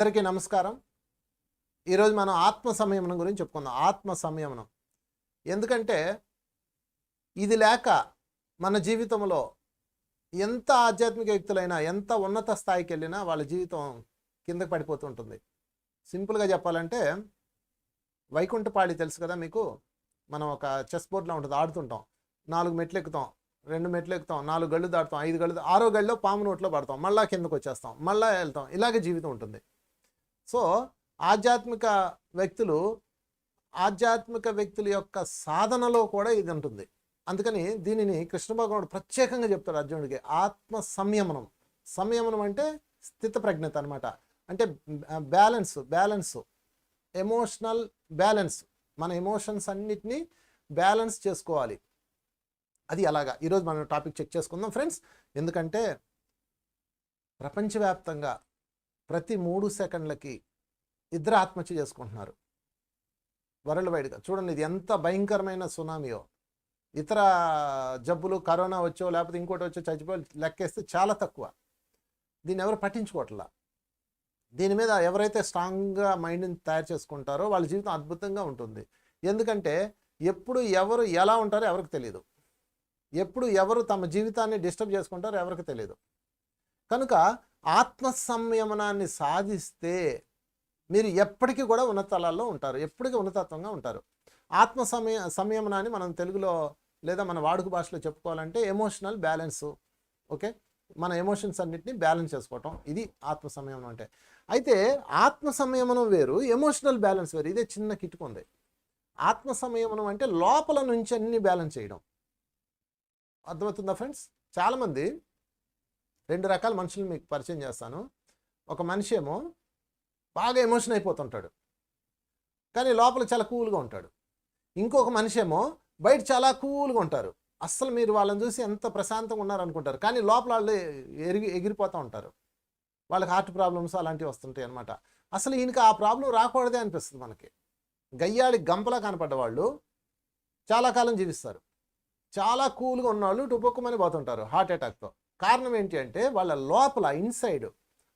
అందరికీ నమస్కారం. ఈరోజు మనం ఆత్మ సంయమనం గురించి చెప్పుకుందాం. ఆత్మ సంయమనం ఎందుకంటే ఇది లేక మన జీవితంలో ఎంత ఆధ్యాత్మిక వ్యక్తులైనా ఎంత ఉన్నత స్థాయికి వెళ్ళినా వాళ్ళ జీవితం కిందకి పడిపోతూ ఉంటుంది. సింపుల్గా చెప్పాలంటే వైకుంఠపాళి తెలుసు కదా మీకు. మనం ఒక చెస్ బోర్డ్లో ఉంటుంది, ఆడుతుంటాం. 4 మెట్లు ఎక్కుతాం, 2 మెట్లు ఎక్కుతాం, 4 గళ్ళు దాటుతాం, 5 గళ్ళు, 6వ గడిలో పాము నోట్లో పడతాం, మళ్ళీ కిందకు వచ్చేస్తాం, మళ్ళీ వెళ్తాం. ఇలాగే జీవితం ఉంటుంది. సో ఆధ్యాత్మిక వ్యక్తుల యొక్క సాధనలో కూడా ఇది ఉంటుంది. అందుకని దీనిని కృష్ణ భగవానుడు ప్రత్యేకంగా చెప్తాడు అర్జునుడికి. ఆత్మ సంయమనం. సంయమనం అంటే స్థిత ప్రజ్ఞత అనమాట. అంటే బ్యాలెన్స్, ఎమోషనల్ బ్యాలెన్స్. మన ఎమోషన్స్ అన్నిటినీ బ్యాలెన్స్ చేసుకోవాలి. అది అలాగా ఈరోజు మనం టాపిక్ చెక్ చేసుకుందాం ఫ్రెండ్స్. ఎందుకంటే ప్రపంచవ్యాప్తంగా ప్రతి 3 సెకండ్లకి 2 ఆత్మహత్య చేసుకుంటున్నారు వరల్డ్ వైడ్గా. చూడండి ఇది ఎంత భయంకరమైన సునామీయో. ఇతర జబ్బులు, కరోనా వచ్చో లేకపోతే ఇంకోటి వచ్చో చచ్చిపోయి లెక్కేస్తే చాలా తక్కువ. దీన్ని ఎవరు పట్టించుకోవట్లా. దీని మీద ఎవరైతే స్ట్రాంగ్గా మైండ్ని తయారు చేసుకుంటారో వాళ్ళ జీవితం అద్భుతంగా ఉంటుంది. ఎందుకంటే ఎప్పుడు ఎవరు ఎలా ఉంటారో ఎవరికి తెలియదు. ఎప్పుడు ఎవరు తమ జీవితాన్ని డిస్టర్బ్ చేసుకుంటారో ఎవరికి తెలియదు. కనుక ఆత్మ సంయమనాన్ని సాధిస్తే మీరు ఎప్పటికీ కూడా ఉన్నతాలలో ఉంటారు, ఎప్పటికీ ఉన్నతత్వంగా ఉంటారు. ఆత్మ సంయమనాన్ని మనం తెలుగులో లేదా మన వాడుక భాషలో చెప్పుకోవాలంటే ఎమోషనల్ బ్యాలెన్స్. ఓకే, మన ఎమోషన్స్ అన్నిటిని బ్యాలెన్స్ చేసుకోవటం, ఇది ఆత్మ సంయమనం అంటే. అయితే ఆత్మ సంయమనం వేరు, ఎమోషనల్ బ్యాలెన్స్ వేరు. ఇదే చిన్న కిటుకుంది. ఆత్మ సంయమనం అంటే లోపల నుంచి అన్ని బ్యాలెన్స్ చేయడం. అర్థమవుతుందా ఫ్రెండ్స్? చాలామంది 2 రకాల మనుషులు మీకు పరిచయం చేస్తాను. ఒక మనిషి ఏమో బాగా ఎమోషన్ అయిపోతుంటాడు, కానీ లోపల చాలా కూల్గా ఉంటాడు. ఇంకొక మనిషి ఏమో బయట చాలా కూల్గా ఉంటారు. అస్సలు మీరు వాళ్ళని చూసి ఎంత ప్రశాంతంగా ఉన్నారనుకుంటారు, కానీ లోపల వాళ్ళు ఎగిరిపోతూ ఉంటారు. వాళ్ళకి హార్ట్ ప్రాబ్లమ్స్ అలాంటివి వస్తుంటాయి అనమాట. అసలు ఈయనకి ఆ ప్రాబ్లం రాకూడదే అనిపిస్తుంది మనకి. గయ్యాళి గంపలా కనపడ్డ వాళ్ళు చాలా కాలం జీవిస్తారు. చాలా కూల్గా ఉన్నవాళ్ళు టుపొక్కమని పోతుంటారు హార్ట్ అటాక్తో. కారణం ఏంటి అంటే వాళ్ళ లోపల ఇన్సైడ్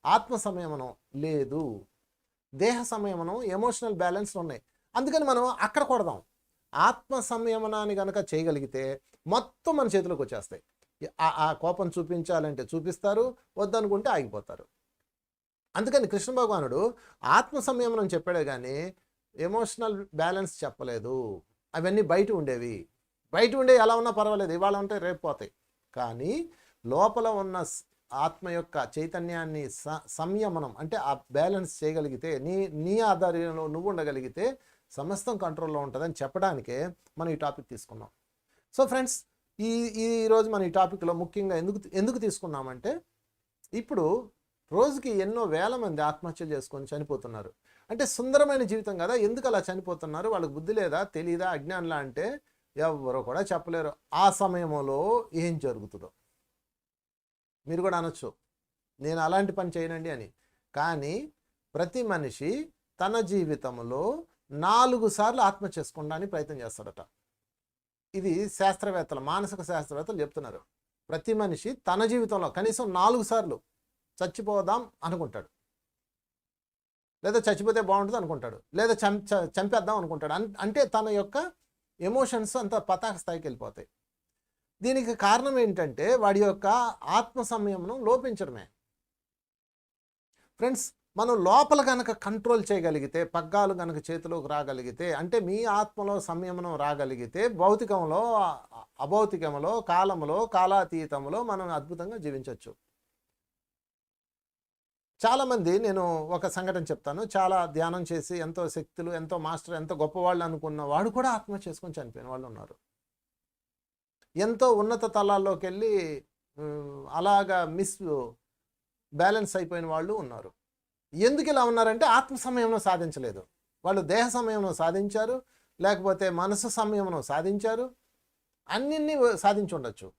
ఆత్మ సంయమనం లేదు, దేహ సంయమనం, ఎమోషనల్ బ్యాలెన్స్ ఉన్నాయి. అందుకని మనం అక్కడ కొడదాం. ఆత్మ సంయమనాన్ని కనుక చేయగలిగితే మొత్తం మన చేతిలోకి వచ్చేస్తాయి. ఆ కోపం చూపించాలంటే చూపిస్తారు, వద్దనుకుంటే ఆగిపోతారు. అందుకని కృష్ణ భగవానుడు ఆత్మ సంయమనం చెప్పాడే కానీ ఎమోషనల్ బ్యాలెన్స్ చెప్పలేదు. అవన్నీ బయట ఉండేవి. బయట ఉండే ఎలా ఉన్నా పర్వాలేదు, ఇవాళ ఉంటే రేపు పోతాయి. కానీ లోపల ఉన్న ఆత్మ యొక్క చైతన్యాన్ని సంయమనం అంటే ఆ బ్యాలెన్స్ చేయగలిగితే, నీ ఆధార్యంలో నువ్వు ఉండగలిగితే సమస్తం కంట్రోల్లో ఉంటుందని చెప్పడానికే మనం ఈ టాపిక్ తీసుకున్నాం. సో ఫ్రెండ్స్, ఈరోజు మనం ఈ టాపిక్లో ముఖ్యంగా ఎందుకు తీసుకున్నామంటే, ఇప్పుడు రోజుకి ఎన్నో వేల మంది ఆత్మహత్యలు చేసుకొని చనిపోతున్నారు. అంటే సుందరమైన జీవితం కదా, ఎందుకు అలా చనిపోతున్నారు? వాళ్ళకి బుద్ధి లేదా, తెలీదా, అజ్ఞానంలా అంటే ఎవరో కూడా చెప్పలేరు. ఆ సమయంలో ఏం జరుగుతుందో మీరు కూడా అనొచ్చు, నేను అలాంటి పని చేయనండి అని. కానీ ప్రతి మనిషి తన జీవితంలో 4 సార్లు ఆత్మ చేసుకోవడానికి ప్రయత్నం చేస్తాడట. ఇది శాస్త్రవేత్తలు, మానసిక శాస్త్రవేత్తలు చెప్తున్నారు. ప్రతి మనిషి తన జీవితంలో కనీసం 4 సార్లు చచ్చిపోదాం అనుకుంటాడు, లేదా చచ్చిపోతే బాగుంటుంది అనుకుంటాడు, లేదా చంపేద్దాం అనుకుంటాడు. అంటే తన యొక్క ఎమోషన్స్ అంత పతాక స్థాయికి వెళ్ళిపోతాయి. దీనికి కారణం ఏంటంటే వాడి యొక్క ఆత్మ సంయమనం లోపించడమే. ఫ్రెండ్స్, మనం లోపల కనుక కంట్రోల్ చేయగలిగితే, పగ్గాలు కనుక చేతిలోకి రాగలిగితే, అంటే మీ ఆత్మలో సంయమనం రాగలిగితే, భౌతికంలో, అభౌతికంలో, కాలంలో, కాలాతీతంలో మనం అద్భుతంగా జీవించవచ్చు. చాలామంది, నేను ఒక సంఘటన చెప్తాను. చాలా ధ్యానం చేసి ఎంతో శక్తులు, ఎంతో మాస్టర్, ఎంతో గొప్పవాళ్ళు అనుకున్న వాడు కూడా ఆత్మహత్య చేసుకొని చనిపోయిన వాళ్ళు ఉన్నారు. ఎంతో ఉన్నత తలాల్లోకి వెళ్ళి అలాగా బ్యాలెన్స్ అయిపోయిన వాళ్ళు ఉన్నారు. ఎందుకు ఇలా ఉన్నారంటే ఆత్మ సంయమనం సాధించలేదు. వాళ్ళు దేహ సంయమనం సాధించారు, లేకపోతే మనసు సంయమనం సాధించారు, అన్నిన్ని సాధించి ఉండొచ్చు.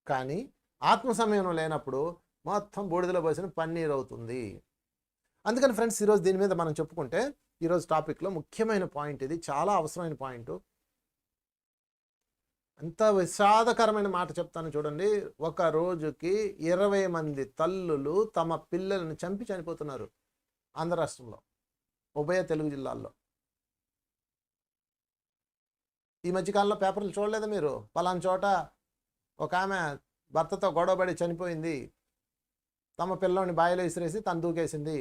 కానీ ఆత్మ సంయమనం లేనప్పుడు మొత్తం బూడిదలో పోసిన పన్నీర్ అవుతుంది. అందుకని ఫ్రెండ్స్, ఈరోజు దీని మీద మనం చెప్పుకుంటే, ఈరోజు టాపిక్లో ముఖ్యమైన పాయింట్ ఇది, చాలా అవసరమైన పాయింట్. అంత విషాదకరమైన మాట చెప్తాను చూడండి. ఒక రోజుకి 20 మంది తల్లులు తమ పిల్లలను చంపి చనిపోతున్నారు ఆంధ్ర రాష్ట్రంలో, ఉభయ తెలుగు జిల్లాల్లో. ఈ మధ్యకాలంలో పేపర్లు చూడలేదా మీరు? పలానా చోట ఒక ఆమె భర్తతో గొడవపడి చనిపోయింది, తమ పిల్లోని బావిలో విసిరేసి తను దూకేసింది,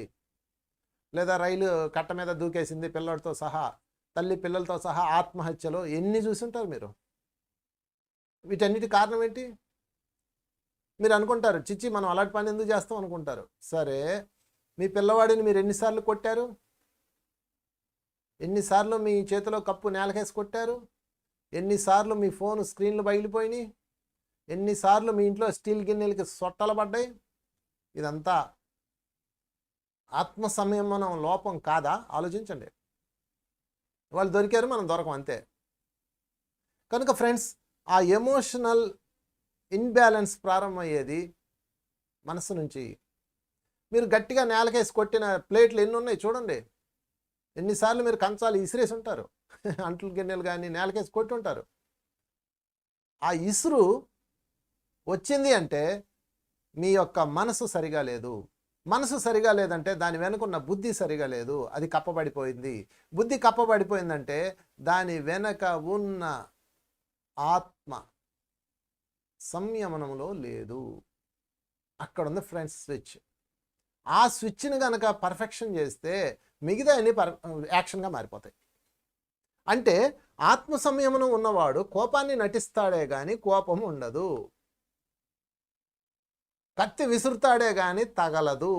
లేదా రైలు కట్ట మీద దూకేసింది పిల్లోడితో సహా, తల్లి పిల్లలతో సహా ఆత్మహత్యలు ఎన్ని చూసుంటారు మీరు. వీటన్నిటి కారణం ఏంటి? మీరు అనుకుంటారు, చిచ్చి మనం అలాంటి పని ఎందుకు చేస్తాం అనుకుంటారు. సరే, మీ పిల్లవాడిని మీరు ఎన్నిసార్లు కొట్టారు? ఎన్నిసార్లు మీ చేతిలో కప్పు నేలకేసి కొట్టారు? ఎన్నిసార్లు మీ ఫోన్ స్క్రీన్లు పగిలిపోయినాయి? ఎన్నిసార్లు మీ ఇంట్లో స్టీల్ గిన్నెలకి సొట్టలు పడ్డాయి? ఇదంతా ఆత్మ సంయమనం లోపం కాదా? ఆలోచించండి. వాళ్ళు దొరికారు, మనం దొరకం, అంతే. కనుక ఫ్రెండ్స్, ఆ ఎమోషనల్ ఇన్బ్యాలెన్స్ ప్రారంభమయ్యేది మనసు నుంచి. మీరు గట్టిగా నేలకేసి కొట్టిన ప్లేట్లు ఎన్ని ఉన్నాయి చూడండి. ఎన్నిసార్లు మీరు కంచాలు ఇసిరేసి ఉంటారు, అంట్లు గిన్నెలు కానీ నేలకేసి కొట్టి ఉంటారు. ఆ ఇసురు వచ్చింది అంటే మీ యొక్క మనసు సరిగా లేదు. మనసు సరిగా లేదంటే దాని వెనుకున్న బుద్ధి సరిగా లేదు, అది కప్పబడిపోయింది. బుద్ధి కప్పబడిపోయిందంటే దాని వెనక ఉన్న ఆత్మ సంయమనంలో లేదు. అక్కడ ఉంది ఫ్రెండ్స్ స్విచ్. ఆ స్విచ్ని కనుక పర్ఫెక్షన్ చేస్తే మిగతా అన్ని యాక్షన్గా మారిపోతాయి. అంటే ఆత్మ సంయమనం ఉన్నవాడు కోపాన్ని నటిస్తాడే కానీ కోపం ఉండదు. కత్తి విసురుతాడే కానీ తగలదు,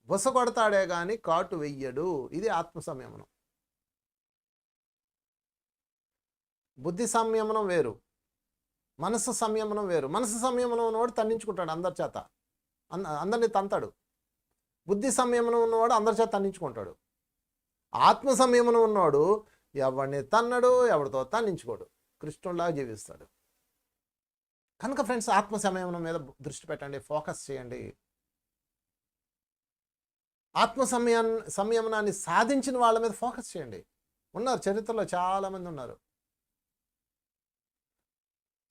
బుసకొడతాడే కానీ కాటు వెయ్యడు. ఇది ఆత్మ సంయమనం. బుద్ధి సంయమనం వేరు, మనసు సంయమనం వేరు. మనసు సంయమనం ఉన్నవాడు తన్నించుకుంటాడు అందరి చేత, అందరినీ తంతాడు. బుద్ధి సంయమనం ఉన్నవాడు అందరి చేత తన్నించుకుంటాడు. ఆత్మ సంయమనం ఉన్నవాడు ఎవరిని తన్నడు, ఎవరితో తన్నించుకోడు, కృష్ణుడిలాగా జీవిస్తాడు. కనుక ఫ్రెండ్స్, ఆత్మ సంయమనం మీద దృష్టి పెట్టండి, ఫోకస్ చేయండి. ఆత్మ సంయమనాన్ని సాధించిన వాళ్ళ మీద ఫోకస్ చేయండి. ఉన్నారు, చరిత్రలో చాలామంది ఉన్నారు.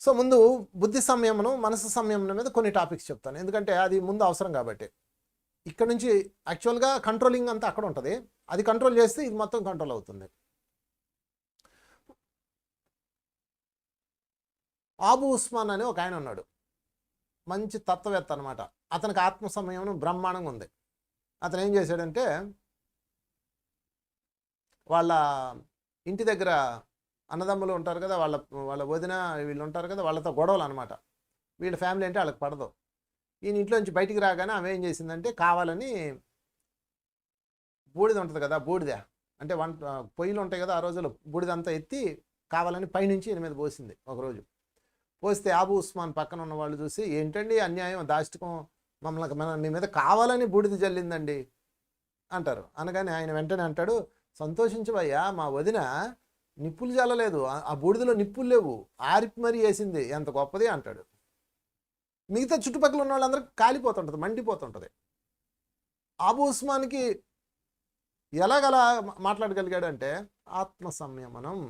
సో ముందు బుద్ధి సంయమనం, మనసు సంయమనం మీద కొన్ని టాపిక్స్ చెప్తాను, ఎందుకంటే అది ముందు అవసరం కాబట్టి. ఇక్కడ నుంచి యాక్చువల్గా కంట్రోలింగ్ అంతా అక్కడ ఉంటుంది, అది కంట్రోల్ చేస్తే ఇది మొత్తం కంట్రోల్ అవుతుంది. ఆబు ఉస్మాన్ అని ఒక ఆయన ఉన్నాడు, మంచి తత్వవేత్త అనమాట. అతనికి ఆత్మ సంయమనం బ్రహ్మాండంగా ఉంది. అతను ఏం చేశాడంటే, వాళ్ళ ఇంటి దగ్గర అన్నదమ్ములు ఉంటారు కదా, వాళ్ళ వదిన వీళ్ళు ఉంటారు కదా, వాళ్ళతో గొడవలు అనమాట. వీళ్ళ ఫ్యామిలీ అంటే వాళ్ళకి పడదు. ఈయన ఇంట్లో నుంచి బయటికి రాగానే ఆమె ఏం చేసిందంటే, కావాలని బూడిద ఉంటుంది కదా, బూడిద అంటే పొయ్యిలు ఉంటాయి కదా, ఆ రోజుల్లో బూడిదంతా ఎత్తి కావాలని పైనుంచి ఈయన మీద పోసింది ఒకరోజు. పోస్తే ఆబు ఉస్మాన్ పక్కన ఉన్న వాళ్ళు చూసి, ఏంటండి అన్యాయం, దాష్టికం, మీ మీద కావాలని బూడిద జల్లిందండి అంటారు. అనగానే ఆయన వెంటనే అంటాడు, సంతోషించవయ్యా, మా వదిన నిప్పులు జల్లలేదు, ఆ బూడిదలో నిప్పులు లేవు, ఆరిపి మరీ వేసింది, ఎంత గొప్పది అంటాడు. మిగతా చుట్టుపక్కల ఉన్న వాళ్ళందరికీ కాలిపోతుంటుంది, మండిపోతుంటుంది. ఆబు ఉస్మాన్కి ఎలాగలా మాట్లాడగలిగాడు అంటే ఆత్మ సంయమనం.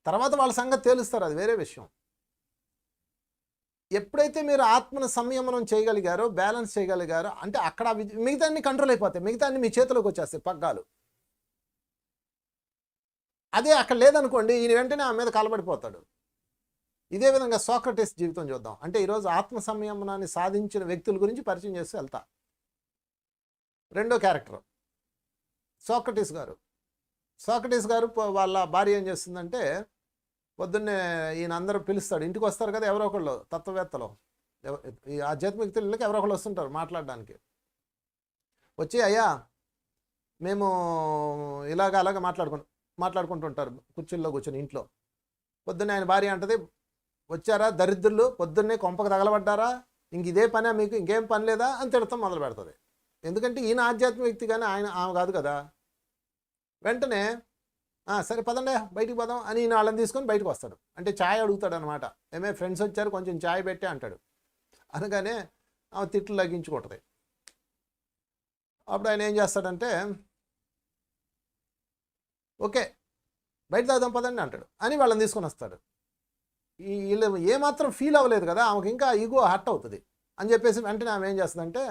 తర్వాత వాళ్ళ సంగతి తేలుస్తారు, అది వేరే విషయం. ఎప్పుడైతే మీరు ఆత్మను సంయమనం చేయగలిగారో, బ్యాలెన్స్ చేయగలిగారో, అంటే అక్కడ మిగతా అన్ని కంట్రోల్ అయిపోతాయి, మిగతా అన్ని మీ చేతిలోకి వచ్చేస్తాయి పగ్గాలు. అదే అక్కడ లేదనుకోండి, ఈయన వెంటనే ఆ మీద కాలబడిపోతాడు. ఇదే విధంగా సోక్రటీస్ జీవితం చూద్దాం. అంటే ఈరోజు ఆత్మ సంయమనాన్ని సాధించిన వ్యక్తుల గురించి పరిచయం చేస్తూ వెళ్తా. రెండో క్యారెక్టర్ సోక్రటీస్ గారు. సోక్రటీస్ గారు వాళ్ళ భార్య ఏం చేస్తుందంటే, పొద్దున్నే ఈయన అందరూ పిలుస్తాడు, ఇంటికి వస్తారు కదా ఎవరో ఒకళ్ళు, తత్వవేత్తలు, ఈ ఆధ్యాత్మికతలకి ఎవరో ఒకళ్ళు వస్తుంటారు మాట్లాడడానికి. వచ్చి, అయ్యా మేము అలాగా మాట్లాడుకుంటుంటారు కుర్చీల్లో కూర్చొని ఇంట్లో. పొద్దున్నే ఆయన భార్య అంటది, వచ్చారా దరిద్రులు, పొద్దున్నే కొంపకు తగలబడ్డారా, ఇంక ఇదే పనే మీకు, ఇంకేం పని లేదా అని తిడతాం మొదలు పెడుతుంది. ఎందుకంటే ఈయన ఆధ్యాత్మిక వ్యక్తి కానీ ఆమె కాదు కదా. వెంటనే సరే పదండి బయటికి పోదాం అని ఈయన వాళ్ళని తీసుకొని బయటకు వస్తాడు. అంటే ఛాయ్ అడుగుతాడు అనమాట. ఏమే ఫ్రెండ్స్ వచ్చారు, కొంచెం ఛాయ్ పెట్టే అంటాడు. అనగానే ఆమె తిట్లు లగ్గించుకుంటుంది. అప్పుడు ఆయన ఏం చేస్తాడంటే, ఓకే బయట తాగుదాం పదండి అంటాడు అని వాళ్ళని తీసుకొని వస్తాడు. వీళ్ళు ఏమాత్రం ఫీల్ అవ్వలేదు కదా, ఆమెకు ఇంకా ఈగో హర్ట్ అవుతుంది అని చెప్పేసి వెంటనే ఆమె ఏం చేస్తుందంటే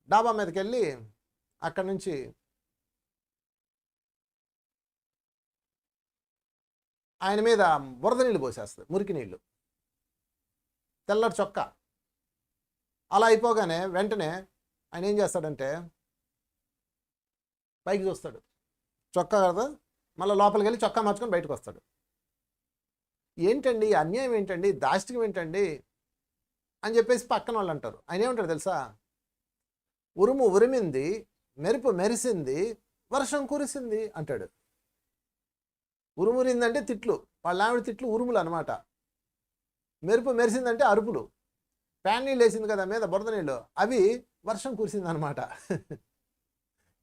డాబా మీదకి వెళ్ళి అక్కడి నుంచి ఆయన మీద బురద నీళ్ళు పోసేస్తుంది, మురికి నీళ్ళు, తెల్లటి చొక్కా. అలా అయిపోగానే వెంటనే ఆయన ఏం చేస్తాడంటే పైకి చూస్తాడు, చొక్కా కదా, మళ్ళీ లోపలికి వెళ్ళి చొక్కా మార్చుకొని బయటకు వస్తాడు. ఏంటండి అన్యాయం, ఏంటండి దాష్టికం, ఏంటండి అని చెప్పేసి పక్కన వాళ్ళు అంటారు. ఆయన ఏమంటాడు తెలుసా, ఉరుము ఉరిమింది, మెరుపు మెరిసింది, వర్షం కురిసింది అంటాడు. ఉరుమురిందంటే తిట్లు, వాళ్ళ ఆవిడ తిట్లు ఉరుములు అనమాట. మెరుపు మెరిసిందంటే అరుపులు, ప్యాన్ నీళ్ళు వేసింది కదా మీద బురద నీళ్ళు, అవి వర్షం కురిసింది అనమాట.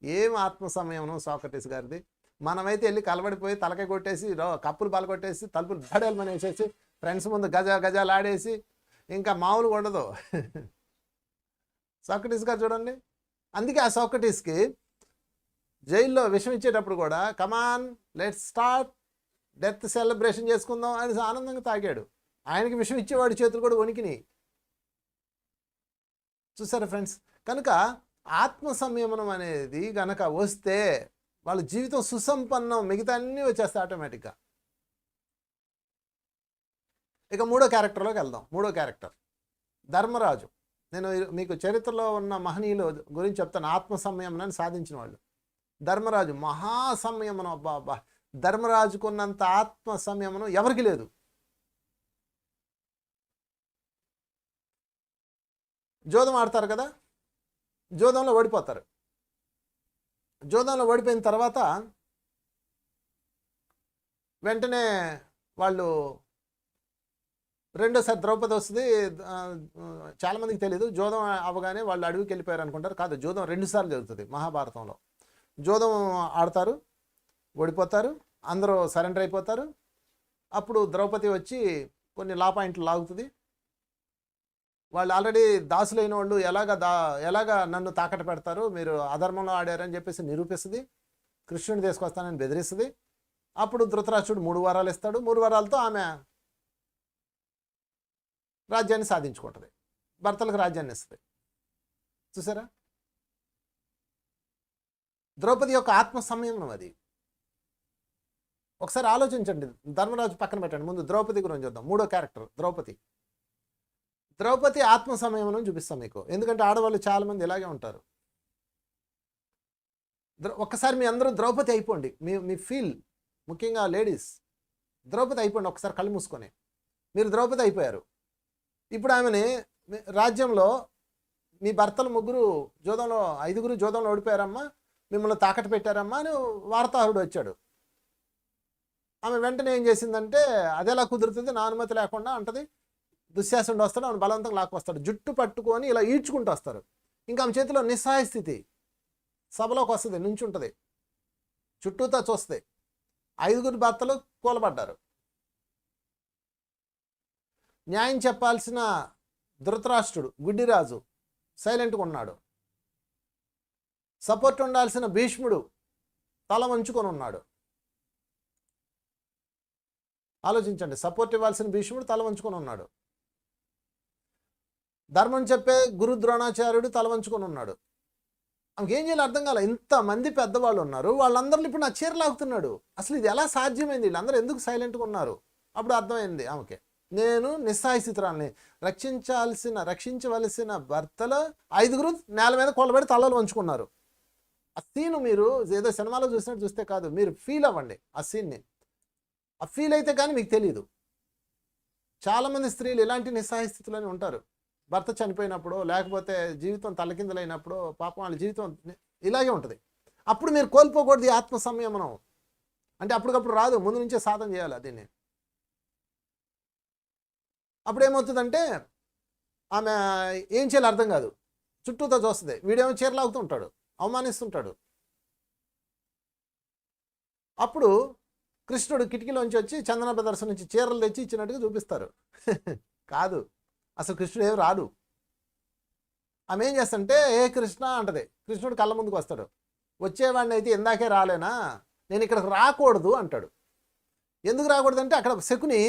ఏం ఆత్మ సంయమనం సోక్రటీస్ గారిది. మనమైతే వెళ్ళి కలబడిపోయి తలకాయ కొట్టేసి కప్పులు పాల్గొట్టేసి తలుపులు బడేలమని వేసేసి ఫ్రెండ్స్ ముందు గజాలాడేసి ఇంకా మామూలుగా ఉండదు. సోక్రటీస్ గారు చూడండి. అందుకే ఆ సోక్రటీస్కి జైల్లో విషం ఇచ్చేటప్పుడు కూడా come on let's start death celebration చేసుకుందాం అని ఆనందంగా తాగాడు. ఆయనకి విషం ఇచ్చేవాడి చేతులు కూడా వణికినాయి. చూసారా ఫ్రెండ్స్? కనుక ఆత్మ సంయమనం అనేది గనక వస్తే వాళ్ళ జీవితం సుసంపన్నం, మిగతా అన్నీ వచ్చేస్తాయి ఆటోమేటిక్గా. ఇక మూడో క్యారెక్టర్లోకి వెళ్దాం. మూడో క్యారెక్టర్ ధర్మరాజు. నేను మీకు చరిత్రలో ఉన్న మహనీయుల గురించి చెప్తాను, ఆత్మ సంయమనాన్ని సాధించిన వాళ్ళు. ధర్మరాజు మహాసంయమనం. అబ్బా, ధర్మరాజుకున్నంత ఆత్మ సంయమనం ఎవరికి లేదు. జోదం ఆడతారు కదా, జోదంలో ఓడిపోతారు. జోదంలో ఓడిపోయిన తర్వాత వెంటనే వాళ్ళు రెండోసారి ద్రౌపది వస్తుంది. చాలామందికి తెలియదు, జోదం అవగానే వాళ్ళు అడవికి వెళ్ళిపోయారు అనుకుంటారు. కాదు, జోదం 2 సార్లు జరుగుతుంది మహాభారతంలో. జోదం ఆడతారు, ఓడిపోతారు, అందరూ సరెండర్ అయిపోతారు. అప్పుడు ద్రౌపది వచ్చి కొన్ని లా పాయింట్లు లాగుతుంది. వాళ్ళు ఆల్రెడీ దాసులైన వాళ్ళు ఎలాగా నన్ను తాకట్టు పెడతారు, మీరు అధర్మంలో ఆడారని చెప్పేసి నిరూపిస్తుంది. కృష్ణుని తీసుకొస్తానని బెదిరిస్తుంది. అప్పుడు ధృతరాష్ట్రుడు 3 వారాలు ఇస్తాడు. 3 వారాలతో ఆమె రాజ్యాన్ని సాధించుకుంటుంది, భర్తలకు రాజ్యాన్ని ఇస్తుంది. చూసారా? ద్రౌపది యొక్క ఆత్మ సంయమనం అది. ఒకసారి ఆలోచించండి. ధర్మరాజు పక్కన పెట్టండి, ముందు ద్రౌపది గురించి చూద్దాం. మూడో క్యారెక్టర్ ద్రౌపది. ద్రౌపది ఆత్మ సంయమనం చూపిస్తాం మీకు, ఎందుకంటే ఆడవాళ్ళు చాలామంది ఇలాగే ఉంటారు. ఒక్కసారి మీ అందరూ ద్రౌపది అయిపోండి. మీ ఫీల్, ముఖ్యంగా లేడీస్ ద్రౌపది అయిపోండి. ఒకసారి కళ్ళు మూసుకొని మీరు ద్రౌపది అయిపోయారు. ఇప్పుడు ఆమెని రాజ్యంలో మీ భర్తలు 5గురు జోదంలో ఓడిపోయారమ్మా, మిమ్మల్ని తాకట్టు పెట్టారమ్మా అని వార్తాహరుడు వచ్చాడు. ఆమె వెంటనే ఏం చేసిందంటే, అదెలా కుదురుతుంది, నా అనుమతి లేకుండా అంటది. దుశ్శాసనుడు వస్తాడు, ఆమె బలవంతంగా లాక్కొస్తాడు, జుట్టు పట్టుకొని ఇలా ఈడ్చుకుంటూ వస్తారు. ఇంకా ఆమె చేతిలో నిస్సహాయ స్థితి. సభలోకి వస్తుంది, నుంచుంటుంది, చుట్టూతా చూస్తుంది. 5గురు భర్తలు కూలబడ్డారు. న్యాయం చెప్పాల్సిన ధృతరాష్ట్రుడు గుడ్డిరాజు సైలెంట్గా ఉన్నాడు. సపోర్ట్ ఉండాల్సిన భీష్ముడు తల వంచుకొని ఉన్నాడు. ఆలోచించండి, సపోర్ట్ ఇవ్వాల్సిన భీష్ముడు తల వంచుకొని ఉన్నాడు. ధర్మం చెప్పే గురు ద్రోణాచార్యుడు తల వంచుకొని ఉన్నాడు. ఆమెకి ఏం చేయాలో అర్థం కాలే. ఇంతమంది పెద్దవాళ్ళు ఉన్నారు, వాళ్ళందరిలో ఇప్పుడు నా చీర లాగుతున్నాడు. అసలు ఇది ఎలా సాధ్యమైంది, వీళ్ళందరూ ఎందుకు సైలెంట్గా ఉన్నారు? అప్పుడు అర్థమైంది ఆమెకి, నేను నిస్సహాయ స్థితురాల్ని, రక్షించవలసిన భర్తలో 5గురు నేల మీద కొలబడి తలలు వంచుకున్నారు. ఆ సీను మీరు ఏదో సినిమాలో చూసినట్టు చూస్తే కాదు, మీరు ఫీల్ అవ్వండి ఆ సీన్ని. ఆ ఫీల్ అయితే కానీ మీకు తెలియదు. చాలామంది స్త్రీలు ఇలాంటి నిస్సహాయ స్థితిలోనే ఉంటారు. భర్త చనిపోయినప్పుడు, లేకపోతే జీవితం తలకిందులైనప్పుడు, పాపం వాళ్ళ జీవితం ఇలాగే ఉంటుంది. అప్పుడు మీరు కోల్పోకూడదు ఈ ఆత్మ సంయమనం. అంటే అప్పటికప్పుడు రాదు, ముందు నుంచే సాధన చేయాలి దీన్ని. అప్పుడు ఏమవుతుందంటే ఆమె ఏం చేయాలో అర్థం కాదు, చుట్టూతో చూస్తుంది. వీడేమో చీరలాగుతూ ఉంటాడు, అవమానిస్తుంటాడు. అప్పుడు కృష్ణుడు కిటికీలోంచి వచ్చి చందన ప్రదర్శన నుంచి చీరలు తెచ్చి ఇచ్చినట్టుగా చూపిస్తారు. కాదు, అసలు కృష్ణుడు ఏమి రాడు. ఆమె ఏం చేస్తుంటే ఏ కృష్ణ అంటది. కృష్ణుడు కళ్ళ ముందుకు వస్తాడు. వచ్చేవాడిని అయితే ఇందాకే రాలేనా, నేను ఇక్కడికి రాకూడదు అంటాడు. ఎందుకు రాకూడదు అంటే అక్కడ శకుని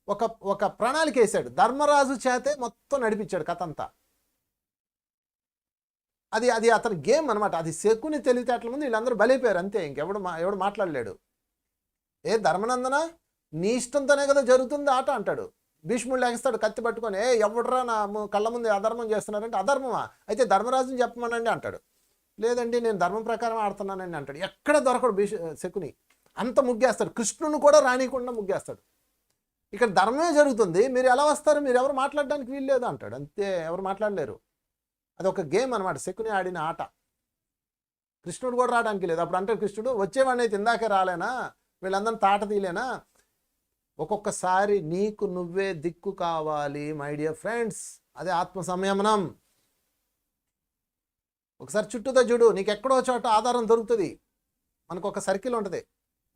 ఒక ఒక ప్రణాళిక వేశాడు. ధర్మరాజు చేతే మొత్తం నడిపించాడు కథ అంతా. అది అది అతని గేమ్ అనమాట. అది శకుని తెలివితేటల ముందు వీళ్ళందరూ బలైపోయారు అంతే. ఎవడు మాట్లాడలేడు. ఏ ధర్మనందన, నీ ఇష్టంతోనే కదా జరుగుతుంది ఆట అంటాడు. భీష్ముడు లేస్తాడు కత్తి పట్టుకొని, ఎవడరా నా కళ్ళ ముందు అధర్మం చేస్తున్నారంటే, అధర్మమా అయితే ధర్మరాజుని చెప్పమనండి అంటాడు. లేదండి నేను ధర్మం ప్రకారం ఆడుతున్నానండి అంటాడు. ఎక్కడ దొరకడు శకుని. అంత ముగ్గేస్తాడు. కృష్ణుని కూడా రానికుండా ముగ్గేస్తాడు. ఇక్కడ ధర్మమే జరుగుతుంది, మీరు ఎలా వస్తారు, మీరు ఎవరు మాట్లాడడానికి వీల్లేదు అంటాడు. అంతే, ఎవరు మాట్లాడలేరు. అది ఒక గేమ్ అనమాట, శకుని ఆడిన ఆట. కృష్ణుడు కూడా రావడానికి లేదు. అప్పుడు అంటాడు కృష్ణుడు, వచ్చేవాడిని అయితే ఇందాకే రాలేనా, వీళ్ళందరినీ తాట తీలేనా. ఒక్కొక్కసారి నీకు నువ్వే దిక్కు కావాలి మై డియర్ ఫ్రెండ్స్. అదే ఆత్మ సంయమనం. ఒకసారి చుట్టూతో చూడు, నీకు ఎక్కడో చోట ఆధారం దొరుకుతుంది. మనకు ఒక సర్కిల్ ఉంటుంది.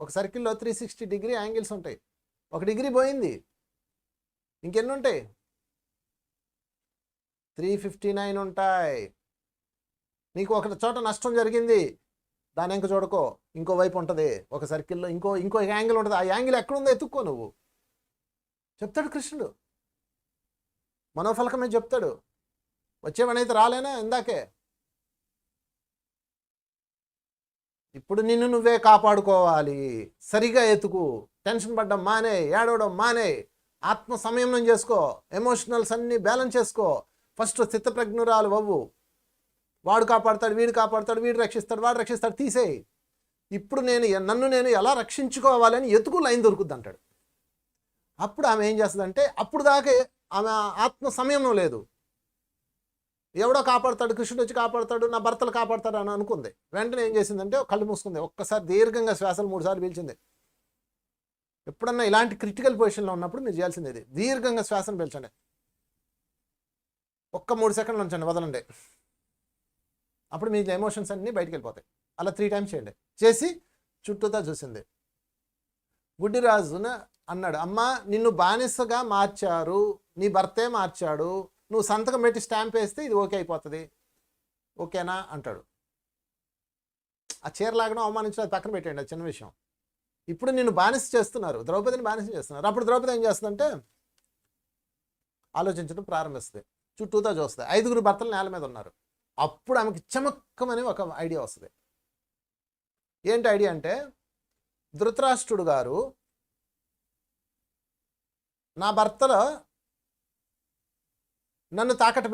ఒక సర్కిల్లో 360 డిగ్రీ యాంగిల్స్ ఉంటాయి. ఒక డిగ్రీ పోయింది, ఇంకెన్ని ఉంటాయి? 359 ఉంటాయి. నీకు ఒక చోట నష్టం జరిగింది, దాని ఇంక చూడకో, ఇంకో వైపు ఉంటుంది. ఒక సర్కిల్లో ఇంకో యాంగిల్ ఉంటుంది. ఆ యాంగిల్ ఎక్కడుందో ఎత్తుక్కో నువ్వు. చెప్తాడు కృష్ణుడు, మనోఫలకమే చెప్తాడు. వచ్చేవనైతే రాలేనా ఇందాకే. ఇప్పుడు నిన్ను నువ్వే కాపాడుకోవాలి. సరిగా ఎతుకు, టెన్షన్ పడ్డం మానే, ఏడవడం మానే, ఆత్మ సంయమనం చేసుకో, ఎమోషనల్స్ అన్నీ బ్యాలెన్స్ చేసుకో. ఫస్ట్ స్థితప్రజ్ఞురాలు అవ్వు. వాడు కాపాడుతాడు, వీడు కాపాడుతాడు, వీడు రక్షిస్తాడు, వాడు రక్షిస్తాడు, తీసేయి. ఇప్పుడు నన్ను నేను ఎలా రక్షించుకోవాలని ఎతుకు లైన్ దొరుకుద్ది అంటాడు. అప్పుడు ఆమె ఏం చేస్తుందంటే, అప్పుడు దాకా ఆమె ఆత్మ సంయమనం లేదు. ఎవడో కాపాడుతాడు, కృష్ణుడు వచ్చి కాపాడుతాడు, నా భర్తలు కాపాడుతాడు అని అనుకుంది. వెంటనే ఏం చేసిందంటే కళ్ళు మూసుకుంది. ఒక్కసారి దీర్ఘంగా శ్వాసలు 3 సార్లు పీల్చింది. ఎప్పుడన్నా ఇలాంటి క్రిటికల్ పొజిషన్లో ఉన్నప్పుడు మీరు చేయాల్సింది ఇది, దీర్ఘంగా శ్వాసను పీల్చండి. ఒక్క 3 సెకండ్లు ఉంచండి, వదలండి. అప్పుడు మీ ఎమోషన్స్ అన్నీ బయటికి వెళ్ళిపోతాయి. అలా 3 టైమ్స్ చేయండి. చేసి చుట్టూతా చూసింది. గుడ్డిరాజున అన్నాడు, అమ్మా నిన్ను బానిసగా మార్చారు, నీ భర్తే మార్చాడు, నువ్వు సంతకం పెట్టి స్టాంప్ వేస్తే ఇది ఓకే అయిపోతుంది, ఓకేనా అంటాడు. ఆ చీర లాగడం అవమానించడం పక్కన పెట్టండి, అది చిన్న విషయం. ఇప్పుడు నిన్ను బానిస చేస్తున్నారు, ద్రౌపదిని బానిస చేస్తున్నారు. అప్పుడు ద్రౌపది ఏం చేస్తుందంటే ఆలోచించడం ప్రారంభిస్తుంది. చుట్టూతో చూస్తుంది. 5గురు భర్తలు నేల మీద ఉన్నారు. అప్పుడు ఆమెకి చమక్కమని ఒక ఐడియా వస్తుంది. ఏంటి ఐడియా అంటే, ధృతరాష్ట్రుడు గారు నా భర్తలో నన్ను తాకట్టు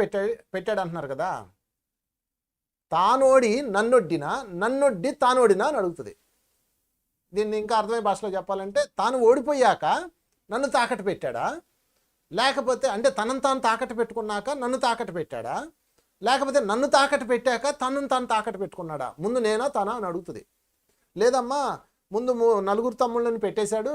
పెట్టాడు అంటున్నారు కదా, తానోడి నన్నొడ్డినా, నన్నొడ్డి తానోడినా అని అడుగుతుంది. దీన్ని ఇంకా అర్థమయ్యే భాషలో చెప్పాలంటే, తాను ఓడిపోయాక నన్ను తాకట్టు పెట్టాడా, లేకపోతే అంటే తనను తాను తాకట్టు పెట్టుకున్నాక నన్ను తాకట్టు పెట్టాడా, లేకపోతే నన్ను తాకట్టు పెట్టాక తనను తాను తాకట్టు పెట్టుకున్నాడా, ముందు నేనా తనా అని అడుగుతుంది. లేదమ్మా, ముందు 4 తమ్ముళ్ళని పెట్టేశాడు,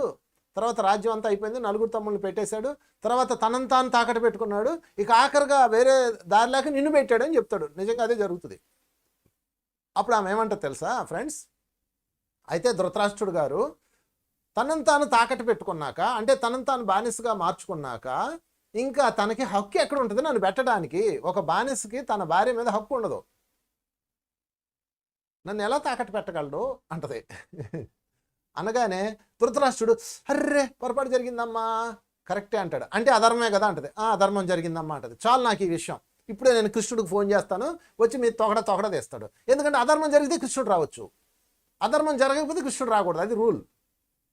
తర్వాత రాజ్యం అంతా అయిపోయింది, 4 తమ్ముళ్ళని పెట్టేశాడు, తర్వాత తనను తాను తాకట్టు పెట్టుకున్నాడు, ఇక ఆఖరిగా వేరే దారి లేక నిన్ను పెట్టాడు అని చెప్తాడు. నిజంగా అదే జరుగుతుంది. అప్పుడు ఆమె ఏమంటారు తెలుసా ఫ్రెండ్స్, అయితే ధృతరాష్ట్రుడు గారు తనను తాను తాకట్టు పెట్టుకున్నాక, అంటే తనను తాను బానిసగా మార్చుకున్నాక ఇంకా తనకి హక్కు ఎక్కడ ఉంటుంది నన్ను పెట్టడానికి? ఒక బానిసకి తన భార్య మీద హక్కు ఉండదు, నన్ను ఎలా తాకట్టు పెట్టగలడు అంటది. అనగానే ధృతరాష్ట్రుడు, అర్రే పొరపాటు జరిగిందమ్మా, కరెక్టే అంటాడు. అంటే అధర్మే కదా అంటది. అధర్మం జరిగిందమ్మా అంటది. చాలు నాకు ఈ విషయం, ఇప్పుడే నేను కృష్ణుడికి ఫోన్ చేస్తాను, వచ్చి మీ తొగడ తీస్తాడు. ఎందుకంటే అధర్మం జరిగితే కృష్ణుడు రావచ్చు, అధర్మం జరగకపోతే కృష్ణుడు రాకూడదు, అది రూల్.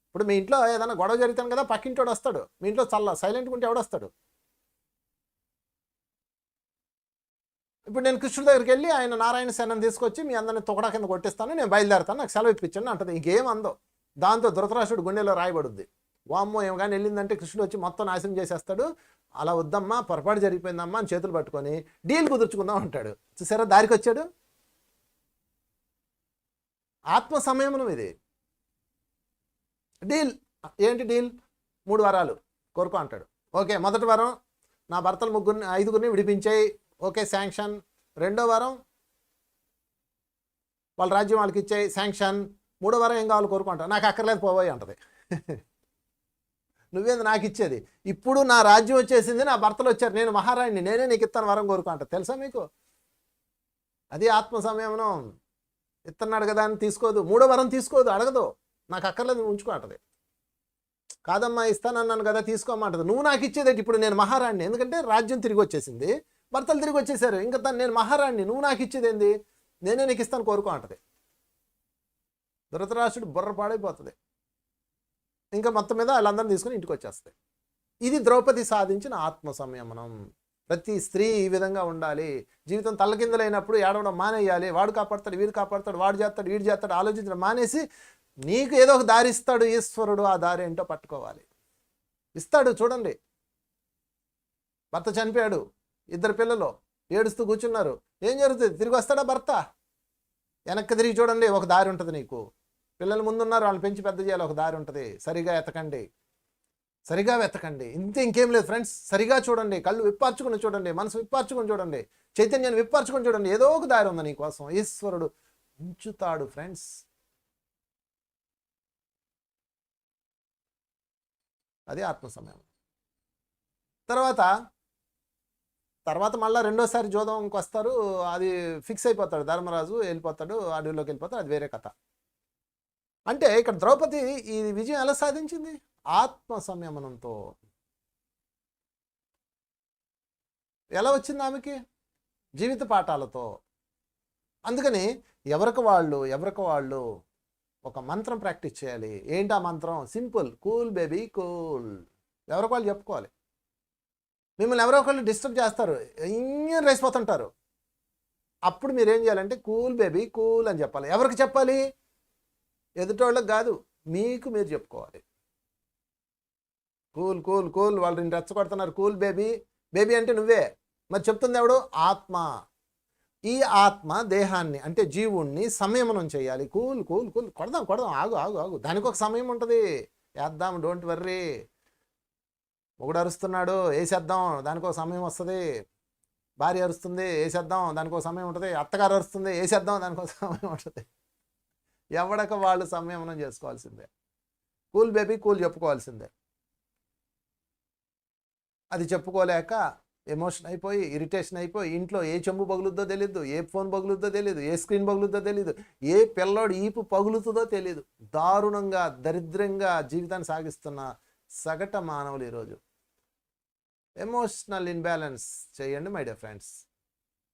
ఇప్పుడు మీ ఇంట్లో ఏదైనా గొడవ జరుగుతాను కదా, పక్కింటోడు వస్తాడు, మీ ఇంట్లో సైలెంట్గా ఉంటే ఎవడొస్తాడు? ఇప్పుడు నేను కృష్ణుడి దగ్గరికి వెళ్ళి ఆయన నారాయణ సేనని తీసుకొచ్చి మీ అందరిని తొగడా కింద కొట్టిస్తాను, నేను బయలుదేరుతాను, నాకు సెలవు ఇప్పించండి అంటది. ఇంకేం అందో. దాంతో ధృతరాష్ట్రుడు గుండెలో రాయబడుద్ది, వామ్మో ఏం కానీ వెళ్ళిందంటే కృష్ణుడు వచ్చి మొత్తం నాశనం చేసేస్తాడు, అలా వద్దమ్మా, పొరపాటు జరిగిపోయిందమ్మా అని చేతులు పట్టుకొని డీల్ కుదుర్చుకుందాం అంటాడు. చూసారా దారికి వచ్చాడు. ఆత్మ సంయమనం ఇది. డీల్ ఏంటి డీల్? 3 వరాలు కోరుకో అంటాడు. ఓకే, మొదటి వరం నా భర్తలు 5గురిని విడిపించేయి, ఓకే శాంక్షన్. 2వ వరం వాళ్ళ రాజ్యం వాళ్ళకి ఇచ్చేయి, శాంక్షన్. 3వ వరం ఏం కావాలి కోరుకుంటా, నాకు అక్కర్లేదు పోయి అంటది. నువ్వేంది నాకు ఇచ్చేది, ఇప్పుడు నా రాజ్యం వచ్చేసింది, నా భర్తలు వచ్చారు, నేను మహారాణిని, నేనే నీకు ఇస్తాను వరం కోరుకుంటా. తెలుసా మీకు? అది ఆత్మ సంయమనం. ఇస్తున్నాడు కదా అని తీసుకోదు, 3వ వరం తీసుకోదు, అడగదు, నాకు అక్కర్లేదు ఉంచుకో అంటది. కాదమ్మా ఇస్తానన్నాను కదా తీసుకోమంటది. నువ్వు నాకు ఇచ్చేదేంటి, ఇప్పుడు నేను మహారాణిని, ఎందుకంటే రాజ్యం తిరిగి వచ్చేసింది, భర్తలు తిరిగి వచ్చేసారు, ఇంకా నేను మహారాణిని, నువ్వు నాకు ఇచ్చేదేంది, నేనే నీకు ఇస్తాను కోరుకో అంటది. ధృతరాష్ట్రుడు బుర్ర పాడైపోతుంది. ఇంకా మొత్తం మీద వాళ్ళందరినీ తీసుకుని ఇంటికి వచ్చేస్తాయి. ఇది ద్రౌపది సాధించిన ఆత్మ సంయమనం. ప్రతి స్త్రీ ఈ విధంగా ఉండాలి. జీవితం తల్లకిందులైనప్పుడు ఏడవడం మానేయాలి. వాడు కాపాడతాడు, వీడు కాపాడతాడు, వాడు చేస్తాడు, వీడు చేస్తాడు ఆలోచించడం మానేసి నీకు ఏదో ఒక దారి ఇస్తాడు ఈశ్వరుడు, ఆ దారి ఏంటో పట్టుకోవాలి. ఇస్తాడు. చూడండి, భర్త చనిపోయాడు, 2 పిల్లలు ఏడుస్తూ కూర్చున్నారు. ఏం జరుగుతుంది? తిరిగి వస్తాడా భర్త? వెనక్కి తిరిగి చూడండి, ఒక దారి ఉంటుంది నీకు. పిల్లలు ముందున్నారు, వాళ్ళని పెంచి పెద్ద చేయాలి, ఒక దారి ఉంటుంది. సరిగా ఎతకండి, సరిగా వెతకండి. ఇంకేం లేదు ఫ్రెండ్స్. సరిగా చూడండి, కళ్ళు విప్పార్చుకుని చూడండి, మనసు విప్పార్చుకుని చూడండి, చైతన్యాన్ని విప్పార్చుకుని చూడండి. ఏదో ఒక దారి ఉంది నీ కోసం, ఈశ్వరుడు ఉంచుతాడు ఫ్రెండ్స్. అది ఆత్మ సంయమనం. తర్వాత మళ్ళీ రెండోసారి జోదంకి వస్తారు. అది ఫిక్స్ అయిపోతాడు, ధర్మరాజు వెళ్ళిపోతాడు, అడవిలోకి వెళ్ళిపోతాడు. అది వేరే కథ. అంటే ఇక్కడ ద్రౌపది ఈ విజయం ఎలా సాధించింది? ఆత్మ సంయమనంతో. ఎలా వచ్చింది ఆమెకి? జీవిత పాఠాలతో. అందుకని ఎవరికి వాళ్ళు ఒక మంత్రం ప్రాక్టీస్ చేయాలి. ఏంటి ఆ మంత్రం? Simple, cool baby cool. ఎవరికి వాళ్ళు చెప్పుకోవాలి. మిమ్మల్ని ఎవరో ఒకళ్ళు డిస్టర్బ్ చేస్తారు, ఇంజన్ రేసిపోతుంటారు. అప్పుడు మీరు ఏం చేయాలంటే కూల్ బేబీ కూల్ అని చెప్పాలి. ఎవరికి చెప్పాలి? ఎదుటోళ్ళకి కాదు, మీకు మీరు చెప్పుకోవాలి. కూల్ కూల్ కూల్, వాళ్ళు నేను రెచ్చగొడుతున్నారు, కూల్ బేబీ. బేబీ అంటే నువ్వే, మరి చెప్తుంది ఎవడు? ఆత్మ. ఈ ఆత్మ దేహాన్ని అంటే జీవుణ్ణి సంయమనం చేయాలి. కూల్ కూల్ కూల్, కొడదాం, ఆగు. దానికి ఒక సమయం ఉంటుంది. వేద్దాం, డోంట్ వర్రీ. ఒకడు అరుస్తున్నాడు, వేసేద్దాం, దానికి ఒక సమయం వస్తుంది. భార్య అరుస్తుంది, వేసేద్దాం, దానికి ఒక సమయం ఉంటుంది. అత్తగారు అరుస్తుంది, వేసేద్దాం, దానికి ఒక సమయం ఉంటుంది. ఎవడక వాళ్ళు సంయమనం చేసుకోవాల్సిందే. కూల్ బేబీ కూల్ చెప్పుకోవాల్సిందే. అది చెప్పుకోలేక ఎమోషన్ అయిపోయి, ఇరిటేషన్ అయిపోయి, ఇంట్లో ఏ చెంబు పగులుద్దో తెలియదు, ఏ ఫోన్ పగులుద్దో తెలియదు, ఏ స్క్రీన్ పగులుద్దో తెలియదు, ఏ పిల్లోడు ఈపు పగులుతుందో తెలియదు. దారుణంగా దరిద్రంగా జీవితాన్ని సాగిస్తున్న సగటు మానవులు ఈరోజు. ఎమోషనల్ ఇన్బ్యాలెన్స్ చేయండి మై డియర్ ఫ్రెండ్స్.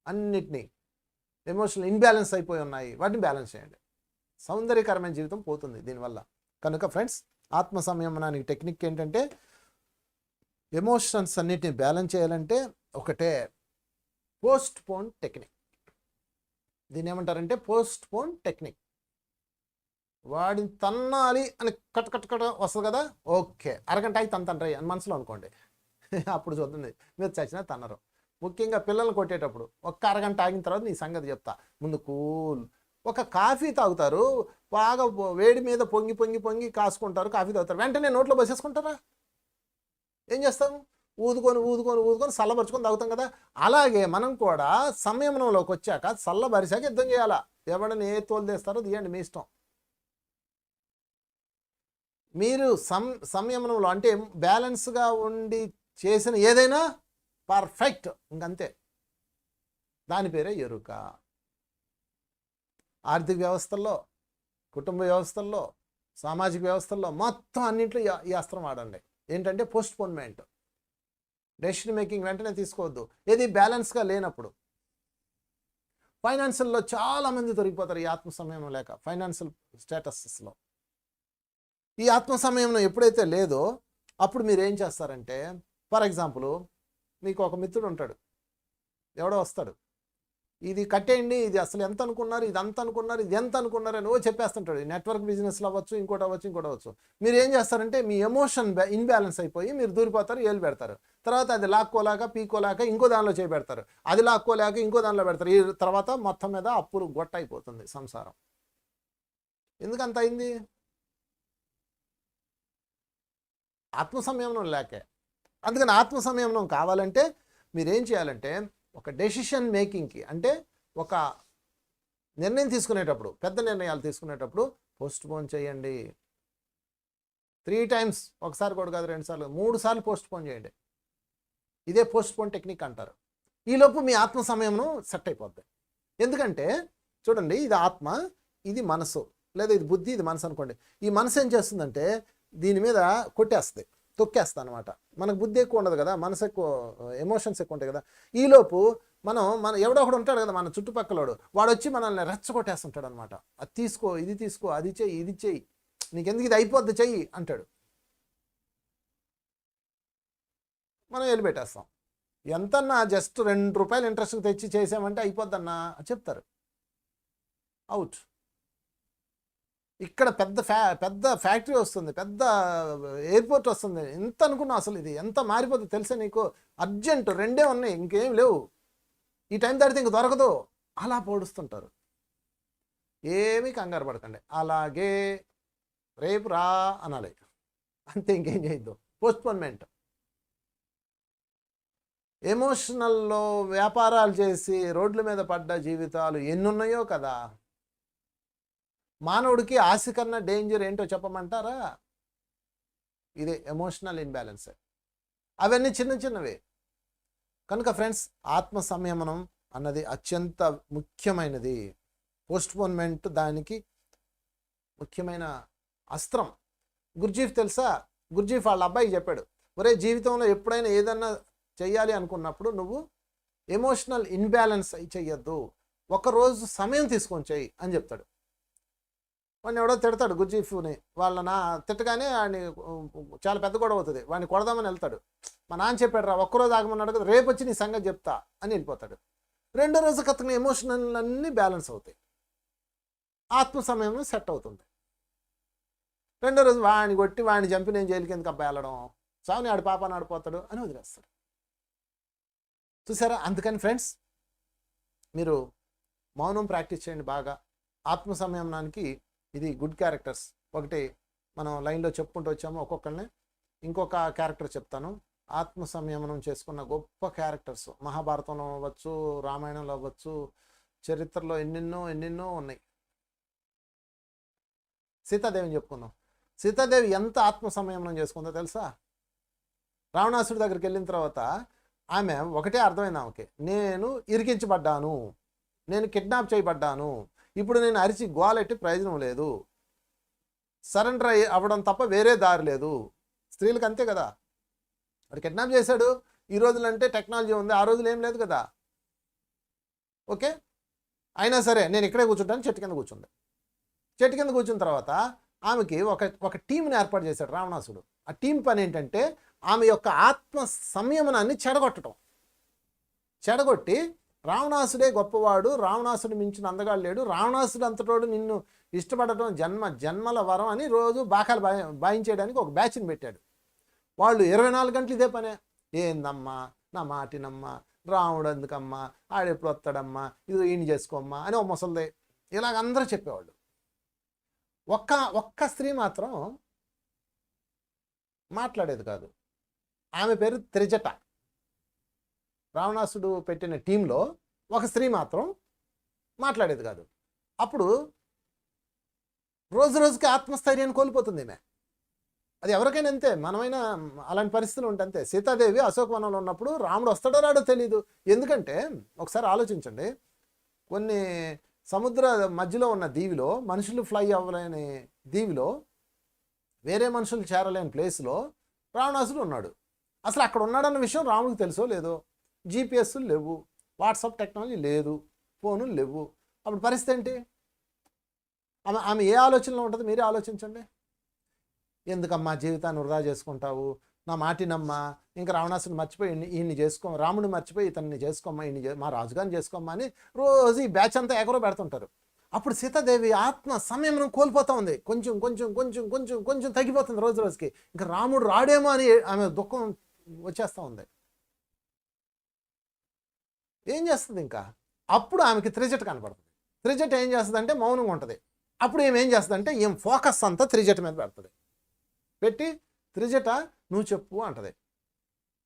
అన్నిటినీ ఎమోషనల్ ఇన్బ్యాలెన్స్ అయిపోయి ఉన్నాయి, వాటిని బ్యాలెన్స్ చేయండి. సౌందర్యకరమైన జీవితం పోతుంది దీనివల్ల. కనుక ఫ్రెండ్స్, ఆత్మ సంయమనానికి టెక్నిక్ ఏంటంటే, ఎమోషన్స్ అన్నిటిని బ్యాలెన్స్ చేయాలంటే ఒకటే, పోస్ట్ పోన్ టెక్నిక్. దీన్ని ఏమంటారంటే పోస్ట్ పోన్ టెక్నిక్. వాడిని తన్నాలి అని కట్ వస్తుంది కదా, ఓకే అరగంట అయి తండ్రి అని మనసులో అనుకోండి. అప్పుడు చూద్దండి, మీరు చచ్చినా తన్నరు. ముఖ్యంగా పిల్లల్ని కొట్టేటప్పుడు ఒక్క అరగంట ఆగిన తర్వాత నీ సంగతి చెప్తా. ముందు కూల్. ఒక కాఫీ తాగుతారు, బాగా వేడి మీద పొంగి కాసుకుంటారు, కాఫీ తాగుతారు, వెంటనే నోట్లో బసేసుకుంటారా? ఏం చేస్తాం? ఊదుకొని చల్లబరుచుకొని తాగుతాం కదా. అలాగే మనం కూడా సంయమనంలోకి వచ్చాక చల్లబరిచాక యుద్ధం చేయాలా. ఎవడని ఏ తోలు తీస్తారో తీయండి, మీ ఇష్టం. మీరు సంయమనంలో అంటే బ్యాలెన్స్గా ఉండి చేసిన ఏదైనా పర్ఫెక్ట్, ఇంకంతే. దాని పేరే ఎరుక. ఆర్థిక వ్యవస్థల్లో, కుటుంబ వ్యవస్థల్లో, సామాజిక వ్యవస్థల్లో మొత్తం అన్నింటిలో ఈ అస్త్రం వాడండి. ఏంటంటే పోస్ట్పోన్మెంట్. డెసిషన్ మేకింగ్ వెంటనే తీసుకోవద్దు, ఏది బ్యాలెన్స్గా లేనప్పుడు. ఫైనాన్షియల్లో చాలామంది దొరికిపోతారు ఈ ఆత్మ సంయమనం లేక, ఫైనాన్షియల్ స్టేటసెస్లో. ఈ ఆత్మ సంయమనం ఎప్పుడైతే లేదో అప్పుడు మీరు ఏం చేస్తారంటే, ఫర్ ఎగ్జాంపుల్ మీకు ఒక మిత్రుడు ఉంటాడు, ఎవడో వస్తాడు, ఇది కట్టేయండి, ఇది అసలు ఎంత అనుకున్నారు, ఇది అంత అనుకున్నారు, ఇది ఎంత అనుకున్నారు అని చెప్పేస్తుంటాడు. నెట్వర్క్ బిజినెస్లో అవ్వచ్చు, ఇంకోటి అవ్వచ్చు. మీరు ఏం చేస్తారంటే మీ ఎమోషన్ ఇన్బ్యాలెన్స్ అయిపోయి మీరు దూరిపోతారు, ఏలు పెడతారు. తర్వాత అది పీకోలేక ఇంకో దానిలో చేయబెడతారు, అది లాక్కోలేక ఇంకో దానిలో పెడతారు. ఈ తర్వాత మొత్తం మీద అప్పులు గొట్ట అయిపోతుంది సంసారం. ఎందుకంత అయింది? ఆత్మ సంయమనం లేకే. అందుకని ఆత్మ సంయమనం కావాలంటే మీరేం చేయాలంటే, ఒక డెసిషన్ మేకింగ్కి అంటే ఒక నిర్ణయం తీసుకునేటప్పుడు, పెద్ద నిర్ణయాలు తీసుకునేటప్పుడు పోస్ట్పోన్ చేయండి. 3 times, ఒకసారి కూడా కాదు, 2 సార్లు, 3 సార్లు పోస్ట్పోన్ చేయండి. ఇదే పోస్ట్పోన్ టెక్నిక్ అంటారు. ఈలోపు మీ ఆత్మ సంయమనం సెట్ అయిపోద్ది. ఎందుకంటే చూడండి, ఇది ఆత్మ, ఇది మనసు, లేదా ఇది బుద్ధి, ఇది మనసు అనుకోండి. ఈ మనసు ఏం చేస్తుందంటే దీని మీద కొట్టేస్తుంది, తొక్కేస్తా అనమాట. మనకు బుద్ధి ఎక్కువ ఉండదు కదా, మనసు ఎక్కువ, ఎమోషన్స్ ఎక్కువ ఉంటాయి కదా. ఈలోపు మన ఎవడో ఒకడు ఉంటాడు కదా మన చుట్టుపక్కలోడు, వాడు వచ్చి మనల్ని రెచ్చగొట్టేస్తుంటాడు అనమాట. అది తీసుకో, ఇది తీసుకో, అది చెయ్యి, ఇది చెయ్యి, నీకెందుకు ఇది అయిపోద్ది చెయ్యి అంటాడు. మనం వెళ్ళిపెట్టేస్తాం. ఎంతన్నా జస్ట్ ₹2 ఇంట్రెస్ట్ తెచ్చి చేసామంటే అయిపోద్దన్నా చెప్తారు, అవుట్. ఇక్కడ పెద్ద ఫ్యాక్టరీ వస్తుంది, పెద్ద ఎయిర్పోర్ట్ వస్తుంది, ఎంత అనుకున్నావు అసలు ఇది ఎంత మారిపోతుంది తెలుసా నీకు, అర్జెంట్ 2 ఉన్నాయి ఇంకేం లేవు, ఈ టైం దాటితే ఇంక దొరకదు, అలా పోడుస్తుంటారు. ఏమీ కంగారు పడకండి, అలాగే రేపు రా అనాలి అంతే, ఇంకేం చేయొద్దు. పోస్ట్పోన్మెంట్. ఎమోషనల్లో వ్యాపారాలు చేసి రోడ్ల మీద పడ్డ జీవితాలు ఎన్నున్నాయో కదా. మానవుడికి ఆశ కన్నా డేంజర్ ఏంటో చెప్పమంటారా? ఇదే ఎమోషనల్ ఇంబ్యాలెన్స్. అవన్నీ చిన్నవే. కనుక ఫ్రెండ్స్, ఆత్మ సంయమనం అన్నది అత్యంత ముఖ్యమైనది. పోస్ట్పోన్మెంట్ దానికి ముఖ్యమైన అస్త్రం. గుర్జీఫ్ తెలుసా? గుర్జీఫ్ వాళ్ళ అబ్బాయికి చెప్పాడు, ఒరే జీవితంలో ఎప్పుడైనా ఏదన్నా చెయ్యాలి అనుకున్నప్పుడు నువ్వు ఎమోషనల్ ఇన్బ్యాలెన్స్ అయి చెయ్యొద్దు, ఒకరోజు సమయం తీసుకొని చెయ్యి అని చెప్తాడు. వాడిని ఎవడో తిడతాడు గుర్జీఫ్ని, తిట్టగానే వాడిని చాలా పెద్ద గొడవ అవుతుంది, వాడిని కొడదామని వెళ్తాడు. మా నాన్న చెప్పాడు రా, ఒక్కరోజు ఆగమన్నాడు కదా, రేపు వచ్చి నీ సంగతి చెప్తా అని వెళ్ళిపోతాడు. 2వ రోజు కథని ఎమోషనల్ అన్నీ బ్యాలెన్స్ అవుతాయి, ఆత్మ సమయం సెట్ అవుతుంది. 2వ రోజు వాడిని కొట్టి వాడిని చంపి నేను జైలుకి ఎందుకు అబ్బాయి వెళ్ళడం, చావుని ఆడి పాపాన్ని ఆడిపోతాడు అని వదిలేస్తాడు. చూసారా? అందుకని ఫ్రెండ్స్, మీరు మౌనం ప్రాక్టీస్ చేయండి బాగా. ఆత్మ సంయమనానికి ఇది గుడ్ క్యారెక్టర్స్. ఒకటి మనం లైన్లో చెప్పుకుంటూ వచ్చాము ఒక్కొక్కరిని. ఇంకొక క్యారెక్టర్ చెప్తాను. ఆత్మ సంయమనం చేసుకున్న గొప్ప క్యారెక్టర్స్ మహాభారతంలో అవ్వచ్చు, రామాయణంలో అవ్వచ్చు, చరిత్రలో ఎన్నెన్నో ఉన్నాయి. సీతాదేవిని చెప్పుకుందాం. సీతాదేవి ఎంత ఆత్మ సంయమనం చేసుకుందో తెలుసా? రావణాసుడి దగ్గరికి వెళ్ళిన తర్వాత ఆమె ఒకటే అర్థమైంది ఆమెకి, నేను ఇరికించబడ్డాను, నేను కిడ్నాప్ చేయబడ్డాను, ఇప్పుడు నేను అరిచి గోలెట్టి ప్రయోజనం లేదు, సరెండర్ అవ్వడం తప్ప వేరే దారి లేదు. స్త్రీలకు అంతే కదా. వాడు కిడ్నాప్ చేశాడు. ఈ రోజులంటే టెక్నాలజీ ఉంది, ఆ రోజులు ఏం లేదు కదా. ఓకే, అయినా సరే నేను ఇక్కడే కూర్చుంటాను, చెట్టు కింద కూర్చుంది. చెట్టు కింద కూర్చున్న తర్వాత ఆమెకి ఒక టీంని ఏర్పాటు చేశాడు రావణాసుడు. ఆ టీం పని ఏంటంటే ఆమె యొక్క ఆత్మ సంయమనాన్ని చెడగొట్టి రావణాసుడే గొప్పవాడు, రావణాసుడు మించిన అందగాడు లేడు, రావణాసుడు అంతటోడు నిన్ను ఇష్టపడటం జన్మల వరం అని రోజు బాకాలు బాయించేయడానికి ఒక బ్యాచ్ని పెట్టాడు. వాళ్ళు 24 గంటలు ఇదే పనే. ఏందమ్మా, నా మాటినమ్మా, రాముడు ఎందుకమ్మా, ఆడెప్పుడు వస్తాడమ్మా, ఇది ఈయన చేసుకోమ్మా అని ఒక ముసలిదే, ఇలాగ అందరూ చెప్పేవాళ్ళు. ఒక్క స్త్రీ మాత్రం మాట్లాడేది కాదు. ఆమె పేరు త్రిజట. రావణాసుడు పెట్టిన టీంలో ఒక స్త్రీ మాత్రం మాట్లాడేది కాదు. అప్పుడు రోజుకి ఆత్మస్థైర్యాన్ని కోల్పోతుంది ఈమె. అది ఎవరికైనా అంతే, మనమైనా అలాంటి పరిస్థితులు ఉంటే అంతే. సీతాదేవి అశోకవనంలో ఉన్నప్పుడు రాముడు వస్తాడో రాడో తెలీదు. ఎందుకంటే ఒకసారి ఆలోచించండి, కొన్ని సముద్ర మధ్యలో ఉన్న దీవిలో, మనుషులు ఫ్లై అవ్వలేని దీవిలో, వేరే మనుషులు చేరలేని ప్లేస్లో రావణాసుడు ఉన్నాడు. అసలు అక్కడ ఉన్నాడన్న విషయం రాముడికి తెలుసో లేదో. జీపీఎస్లు లేవు, వాట్సాప్ టెక్నాలజీ లేదు, ఫోనులు లేవు. అప్పుడు పరిస్థితి ఏంటి? ఆమె ఏ ఆలోచనలో ఉంటుంది మీరే ఆలోచించండి. ఎందుకమ్మా జీవితాన్ని వృధా చేసుకుంటావు, నా మాటినమ్మా, ఇంకా రావణాసుని మర్చిపోయి ఈయన్ని చేసుకో, రాముడిని మర్చిపోయి ఇతన్ని చేసుకోమ్మా, మా రాజుగారిని చేసుకోమ్మా అని రోజు ఈ బ్యాచ్ అంతా ఎగరో పెడుతుంటారు. అప్పుడు సీతాదేవి ఆత్మ సంయమనం కోల్పోతూ ఉంది. కొంచెం తగ్గిపోతుంది రోజుకి. ఇంకా రాముడు రాడేమో అని ఆమె దుఃఖం వచ్చేస్తూ ఉంది. ఏం చేస్తుంది ఇంకా? అప్పుడు ఆమెకి త్రిజట కనపడుతుంది. త్రిజట ఏం చేస్తుంది అంటే మౌనంగా ఉంటుంది. అప్పుడు ఏం చేస్తుంది అంటే ఫోకస్ అంతా త్రిజట మీద పెడుతుంది. పెట్టి త్రిజట నువ్వు చెప్పు అంటది.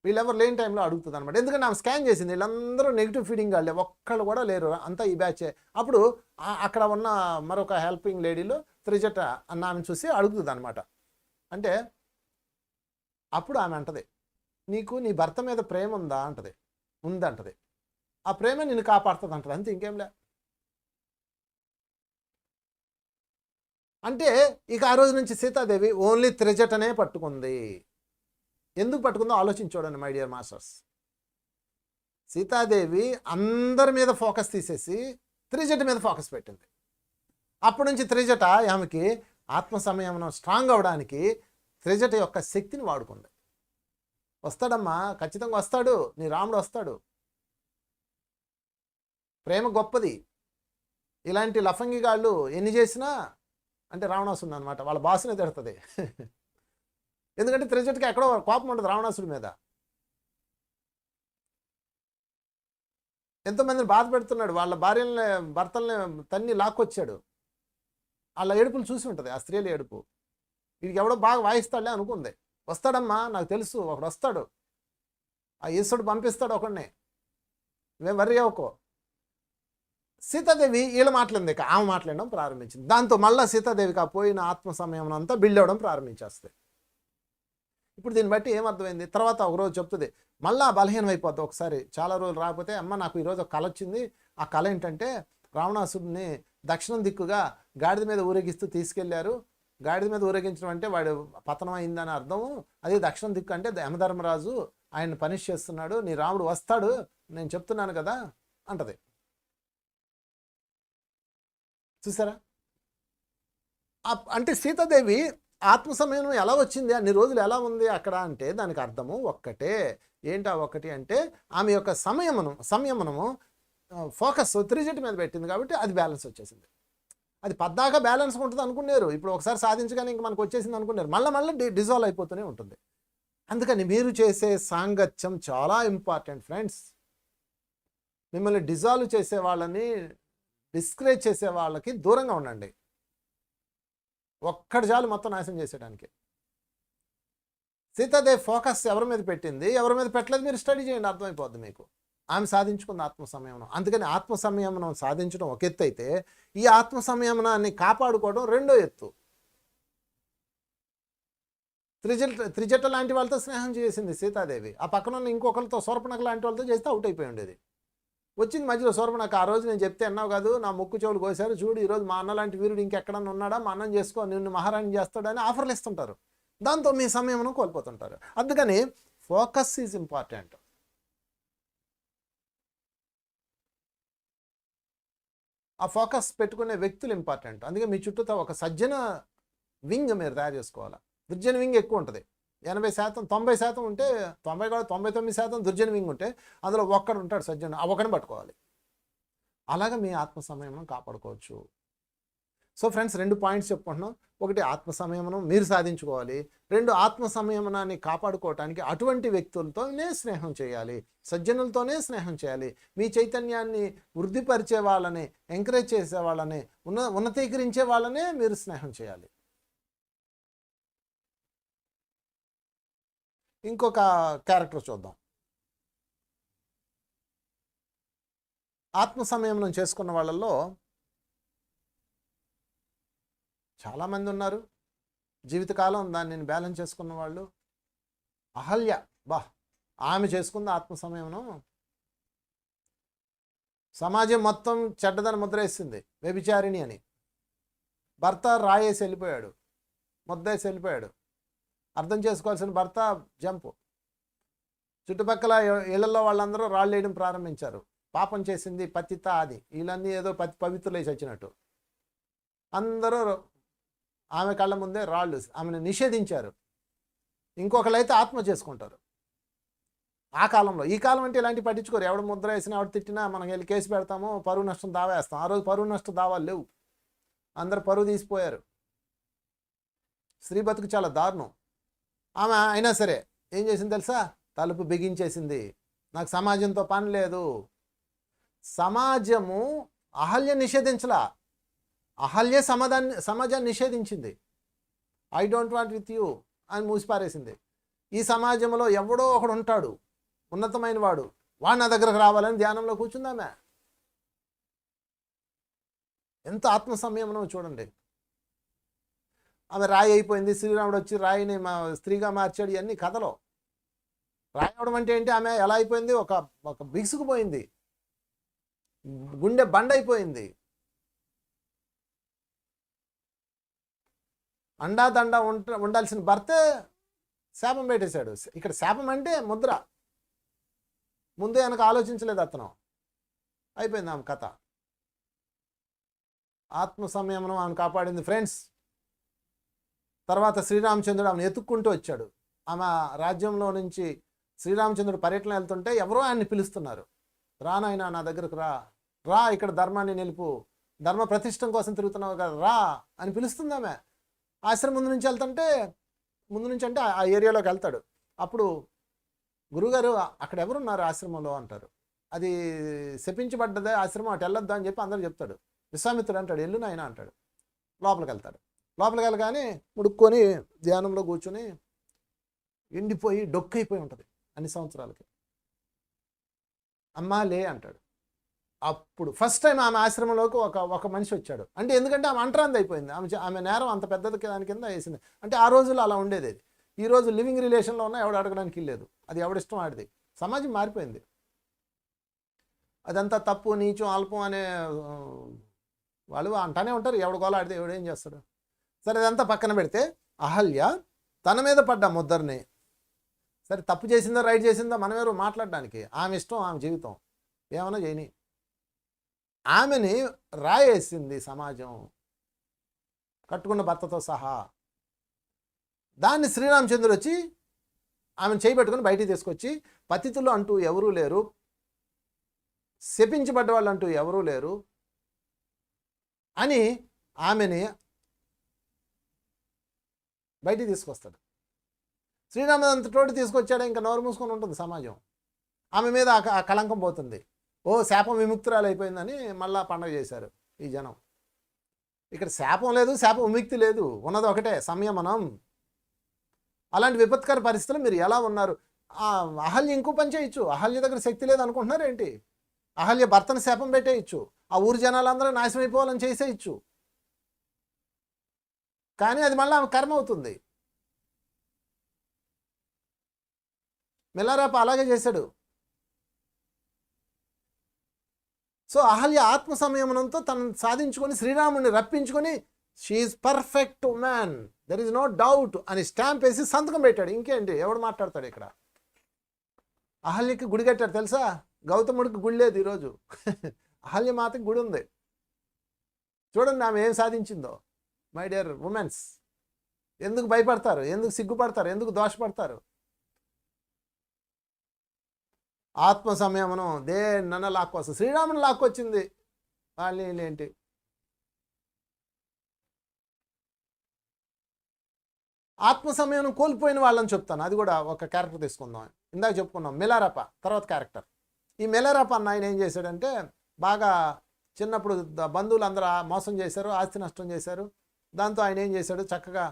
వీళ్ళెవరు లేని టైంలో అడుగుతుంది అనమాట. ఎందుకంటే ఆమె స్కాన్ చేసింది, వీళ్ళందరూ నెగిటివ్ ఫీడింగ్ వాళ్ళే, ఒక్కళ్ళు కూడా లేరు, అంతా ఈ బ్యాచే. అప్పుడు అక్కడ ఉన్న మరొక హెల్పింగ్ లేడీలో త్రిజట అన్న ఆమెను చూసి అడుగుతుంది అనమాట. అంటే అప్పుడు ఆమె అంటది, నీకు నీ భర్త మీద ప్రేమ ఉందా అంటది. ఉందంటది. ఆ ప్రేమ నిన్ను కాపాడుతుంది అంటది. అంతే, ఇంకేం లే. అంటే ఇక ఆ రోజు నుంచి సీతాదేవి ఓన్లీ త్రిజటనే పట్టుకుంది. ఎందుకు పట్టుకుందో ఆలోచించూడండి మై డియర్ మాస్టర్స్. సీతాదేవి అందరి మీద ఫోకస్ తీసేసి త్రిజట మీద ఫోకస్ పెట్టింది. అప్పటి నుంచి త్రిజట ఆమెకి ఆత్మ సంయమనం స్ట్రాంగ్ అవ్వడానికి త్రిజట యొక్క శక్తిని వాడుకుంది. వస్తాడమ్మా, ఖచ్చితంగా వస్తాడు, నీ రాముడు వస్తాడు. ప్రేమ గొప్పది. ఇలాంటి లఫంగిగాళ్ళు ఎన్ని చేసినా అంటే రావణాసుడు అనమాట, వాళ్ళ బాసునే తిడుతుంది. ఎందుకంటే త్రిజటకి ఎక్కడో కోపం ఉంటుంది రావణాసుడి మీద. ఎంతోమందిని బాధ పెడుతున్నాడు, వాళ్ళ భార్యల్ని భర్తల్ని తన్ని లాక్కొచ్చాడు. వాళ్ళ ఏడుపులు చూసి ఉంటుంది, ఆ స్త్రీల ఏడుపు. వీడికి ఎవడో బాగా వాయిస్తాడులే అనుకుంది. వస్తాడమ్మా, నాకు తెలుసు, ఒకడు వస్తాడు, ఆ ఈశ్వరుడు పంపిస్తాడు ఒకడిని, మేము వర్రీ అవ్వకో. సీతాదేవి వీళ్ళ మాట్లాడింది, ఆమె మాట్లాడడం ప్రారంభించింది. దాంతో మళ్ళీ సీతాదేవికి ఆ పోయిన ఆత్మ సమయం అంతా బిల్డ్ అవ్వడం ప్రారంభించేస్తుంది. ఇప్పుడు దీన్ని బట్టి ఏమర్థమైంది, తర్వాత ఒకరోజు చెప్తుంది, మళ్ళీ బలహీనం అయిపోద్ది. ఒకసారి చాలా రోజులు రాకపోతే, అమ్మ నాకు ఈరోజు ఒక కళ వచ్చింది. ఆ కళ ఏంటంటే రావణాసుడిని దక్షిణం దిక్కుగా గాడిద మీద ఊరేగిస్తూ తీసుకెళ్లారు. గాడిద మీద ఊరేగించడం అంటే వాడు పతనం అయిందని అర్థము. అదే దక్షిణం దిక్కు అంటే యమధర్మరాజు ఆయన్ని పనిష్ చేస్తున్నాడు, నీ రాముడు వస్తాడు, నేను చెప్తున్నాను కదా అంటది. చూసారా? అంటే సీతాదేవి ఆత్మ సంయమనం ఎలా వచ్చింది, అన్ని రోజులు ఎలా ఉంది అక్కడ అంటే దానికి అర్థము ఒక్కటే. ఏంటా ఒక్కటి అంటే ఆమె యొక్క సంయమనము ఫోకస్ త్రిజట మీద పెట్టింది కాబట్టి అది బ్యాలెన్స్ వచ్చేసింది. అది పద్దాకా బ్యాలెన్స్ ఉంటుంది అనుకున్నారు, ఇప్పుడు ఒకసారి సాధించగానే ఇంక మనకు వచ్చేసింది అనుకున్నారు, మళ్ళీ డిజాల్వ్ అయిపోతూనే ఉంటుంది. అందుకని మీరు చేసే సాంగత్యం చాలా ఇంపార్టెంట్ ఫ్రెండ్స్. మిమ్మల్ని డిజాల్వ్ చేసే వాళ్ళని, డిస్కరేజ్ చేసే వాళ్ళకి దూరంగా ఉండండి. ఒక్కడి చాలు మొత్తం నాశనం చేసేయడానికి. సీతాదేవి ఫోకస్ ఎవరి మీద పెట్టింది, ఎవరి మీద పెట్టలేదు మీరు స్టడీ చేయండి, అర్థమైపోద్ది మీకు. ఆమె సాధించుకుంది ఆత్మ సంయమనం. అందుకని ఆత్మ సంయమనం సాధించడం ఒక ఎత్తు అయితే, ఈ ఆత్మ సంయమనాన్ని కాపాడుకోవడం రెండో ఎత్తు. త్రిజట లాంటి వాళ్ళతో స్నేహం చేసింది సీతాదేవి. ఆ పక్కన ఉన్న ఇంకొకరితో శూర్పణఖ లాంటి వాళ్ళతో చేస్తే అవుట్ అయిపోయి ఉండేది. వచ్చింది మధ్యలో శూర్పణఖ, ఆ రోజు నేను చెప్తే అన్నావు కాదు, నా ముక్కు చెవులు కోసారు చూడు, ఈరోజు మా అన్న లాంటి వీరుడు ఇంకెక్కడన్నా ఉన్నాడా, మా అన్నం చేసుకో, నిన్ను మహారాణి చేస్తాడని ఆఫర్లు ఇస్తుంటారు. దాంతో మీ సంయమనం కోల్పోతుంటారు. అందుకని ఫోకస్ ఈజ్ ఇంపార్టెంట్. ఆ ఫోకస్ పెట్టుకునే వ్యక్తులు ఇంపార్టెంట్. అందుకే మీ చుట్టూతో ఒక సజ్జన వింగ్ మీరు తయారు చేసుకోవాలి. దుర్జన వింగ్ ఎక్కువ ఉంటుంది, 80%, 90% ఉంటే 99% దుర్జన వింగ్ ఉంటే అందులో ఒక్కడు ఉంటాడు సజ్జన, ఆ ఒకడిని పట్టుకోవాలి. అలాగా మీ ఆత్మ సంయమనం కాపాడుకోవచ్చు. సో ఫ్రెండ్స్, 2 పాయింట్స్ చెప్పుకుంటున్నాం. ఒకటి ఆత్మ సంయమనం మీరు సాధించుకోవాలి, 2 ఆత్మ సంయమనాన్ని కాపాడుకోవటానికి అటువంటి వ్యక్తులతోనే స్నేహం చేయాలి, సజ్జనులతోనే స్నేహం చేయాలి. మీ చైతన్యాన్ని వృద్ధిపరిచే వాళ్ళని, ఎంకరేజ్ చేసే వాళ్ళని, ఉన్నతీకరించే వాళ్ళనే మీరు స్నేహం చేయాలి. ఇంకొక క్యారెక్టర్ చూద్దాం. ఆత్మ సంయమనం చేసుకున్న వాళ్ళల్లో చాలామంది ఉన్నారు, జీవితకాలం దాన్ని బ్యాలెన్స్ చేసుకున్న వాళ్ళు. అహల్య, ఆమె చేసుకుంది ఆత్మ సంయమనం. సమాజం మొత్తం చెడ్డదని ముద్రేసింది, వ్యభిచారిణి అని. భర్త రాయేసి వెళ్ళిపోయాడు, ముద్దేసి వెళ్ళిపోయాడు. అర్థం చేసుకోవాల్సిన భర్త జంపు. చుట్టుపక్కల ఇళ్లలో వాళ్ళందరూ రాళ్ళు వేయడం ప్రారంభించారు. పాపం చేసింది పతిత అది, వీళ్ళన్నీ ఏదో పవిత్రులేసి వచ్చినట్టు అందరూ ఆమె కళ్ళ ముందే రాళ్ళు ఆమెను నిషేధించారు. ఇంకొకళ్ళైతే ఆత్మ చేసుకుంటారు. ఆ కాలంలో, ఈ కాలం అంటే ఇలాంటి పట్టించుకోరు. ఎవడు ముద్ర వేసినా, ఎవడు తిట్టినా మనం వెళ్ళి కేసు పెడతాము, పరువు నష్టం దావా వేస్తాం. ఆ రోజు పరువు నష్టం దావాలు లేవు, అందరు పరువు తీసిపోయారు. స్త్రీ బతుకు చాలా దారుణం. ఆమె అయినా సరే ఏం చేసింది తెలుసా, తలుపు బిగించేసింది. నాకు సమాజంతో పని లేదు. సమాజము అహల్య నిషేధించలా, అహల్య సమాజాన్ని నిషేధించింది. I don't want with you అని మూసిపారేసింది. ఈ సమాజంలో ఎవడో ఒకడు ఉంటాడు ఉన్నతమైన వాడు, వాడు నా దగ్గరకు రావాలని ధ్యానంలో కూర్చుందామె. ఎంత ఆత్మ సంయమనం చూడండి. ఆమె రాయి అయిపోయింది, శ్రీరాముడు వచ్చి రాయిని స్త్రీగా మార్చాడు, ఇవన్నీ కథలో. రాయి అవడం అంటే ఏంటి, ఆమె ఎలా అయిపోయింది, ఒక బిగుసుకుపోయింది, గుండె బండ అయిపోయింది. అండాదండ ఉండాల్సిన భర్తే శాపం పెట్టేశాడు. ఇక్కడ శాపం అంటే ముద్ర. ముందే వెనక ఆలోచించలేదు అతను. అయిపోయింది ఆమె కథ. ఆత్మ సంయమనం ఆమెను కాపాడింది ఫ్రెండ్స్. తర్వాత శ్రీరామచంద్రుడు ఆమెను ఎత్తుక్కుంటూ వచ్చాడు. ఆమె రాజ్యంలో నుంచి శ్రీరామచంద్రుడు పర్యటన వెళ్తుంటే ఎవరో ఆయన్ని పిలుస్తున్నారు. రానాయన నా దగ్గరకు రా, ఇక్కడ ధర్మాన్ని నిలుపు, ధర్మ ప్రతిష్టం కోసం తిరుగుతున్నావు కదా, రా అని పిలుస్తుంది ఆమె. ఆశ్రమం ముందు నుంచి వెళ్తుంటే, ముందు నుంచి అంటే ఆ ఏరియాలోకి వెళ్తాడు. అప్పుడు గురుగారు అక్కడ ఎవరున్నారు ఆశ్రమంలో అంటారు. అది శపించబడ్డదే ఆశ్రమం, అటు వెళ్ళొద్దా అని చెప్పి అందరూ చెప్తాడు. విశ్వామిత్రుడు అంటాడు ఎల్లు నాయన అంటాడు. లోపలికి వెళ్తాడు. లోపలికి వెళ్ళగానే ముడుక్కొని ధ్యానంలో కూర్చొని ఎండిపోయి డొక్కైపోయి ఉంటుంది అన్ని సంవత్సరాలకి. అమ్మా లే అంటాడు. అప్పుడు ఫస్ట్ టైం ఆమె ఆశ్రమంలోకి ఒక మనిషి వచ్చాడు. అంటే ఎందుకంటే ఆమె అంటరాంది అయిపోయింది. ఆమె నేరం అంత పెద్దది దాని కింద వేసింది. అంటే ఆ రోజుల్లో అలా ఉండేది. అది ఈ రోజు లివింగ్ రిలేషన్లో ఉన్నా ఎవడు అడగడానికి లేదు. అది ఎవడిష్టం ఆడిది. సమాజం మారిపోయింది. అదంతా తప్పు, నీచం, అల్పం అనే వాళ్ళు అంటానే ఉంటారు. ఎవడు గోల ఆడితే ఎవడేం చేస్తాడు. సరే అదంతా పక్కన పెడితే అహల్య తన మీద పడ్డ ముద్దరిని, సరే తప్పు చేసిందో రైట్ చేసిందో మనం ఎవరు మాట్లాడడానికి, ఆమె ఇష్టం, ఆమె జీవితం, ఏమన్నా చేయని. ఆమెని రాయేసింది సమాజం, కట్టుకున్న భర్తతో సహా. దాన్ని శ్రీరామచంద్రుడు వచ్చి ఆమెను చేయబెట్టుకుని బయటికి తీసుకొచ్చి, పతితులు అంటూ ఎవరూ లేరు, శపించబడ్డ వాళ్ళు అంటూ ఎవరూ లేరు అని ఆమెని బయటికి తీసుకొస్తాడు. శ్రీరామంతటోటి తీసుకొచ్చాడు. ఇంకా నోరు మూసుకొని ఉంటుంది సమాజం. ఆమె మీద ఆ కళంకం పోతుంది. ఓ శాపం విముక్తురాలు అయిపోయిందని మళ్ళా పండగ చేశారు ఈ జనం. ఇక్కడ శాపం లేదు, శాప విముక్తి లేదు, ఉన్నది ఒకటే సంయమనం. అలాంటి విపత్కర పరిస్థితులు మీరు ఎలా ఉన్నారు? అహల్య ఇంకో పని చేయొచ్చు. అహల్య దగ్గర శక్తి లేదు అనుకుంటున్నారు ఏంటి? అహల్య భర్తను శాపం పెట్టేయచ్చు, ఆ ఊరి జనాలందరూ నాశనం అయిపోవాలని చేసేయచ్చు. కానీ అది మళ్ళీ ఆమె కర్మ అవుతుంది. మిలారేప అలాగే చేశాడు. సో అహల్య ఆత్మ సంయమనంతో తనను సాధించుకొని శ్రీరాముడిని రప్పించుకొని she is perfect man, there is no doubt అని స్టాంప్ వేసి సంతకం పెట్టాడు. ఇంకేంటి, ఎవడు మాట్లాడతాడు ఇక్కడ? అహల్యకి గుడి కట్టాడు తెలుసా? గౌతముడికి గుడి లేదు ఈరోజు. అహల్య మాతకి గుడి ఉంది. చూడండి ఆమె ఏం సాధించిందో. మై డియర్ ఉమెన్స్, ఎందుకు భయపడతారు? ఎందుకు సిగ్గుపడతారు? ఎందుకు దోషపడతారు? ఆత్మ సంయమనం దేన్నన్నా లాక్కొస్తుంది. శ్రీరాముని లాక్కొచ్చింది. వాళ్ళు ఏంటి? ఆత్మ సంయమనం కోల్పోయిన వాళ్ళని చెప్తాను. అది కూడా ఒక క్యారెక్టర్ తీసుకుందాం. ఇందాక చెప్పుకున్నాం మిలారప, తర్వాత క్యారెక్టర్. ఈ మిలారప అన్న ఆయన ఏం చేశాడంటే, బాగా చిన్నప్పుడు బంధువులు అందరూ మోసం చేశారు, ఆస్తి నష్టం చేశారు. దాంతో ఆయన ఏం చేశాడు, చక్కగా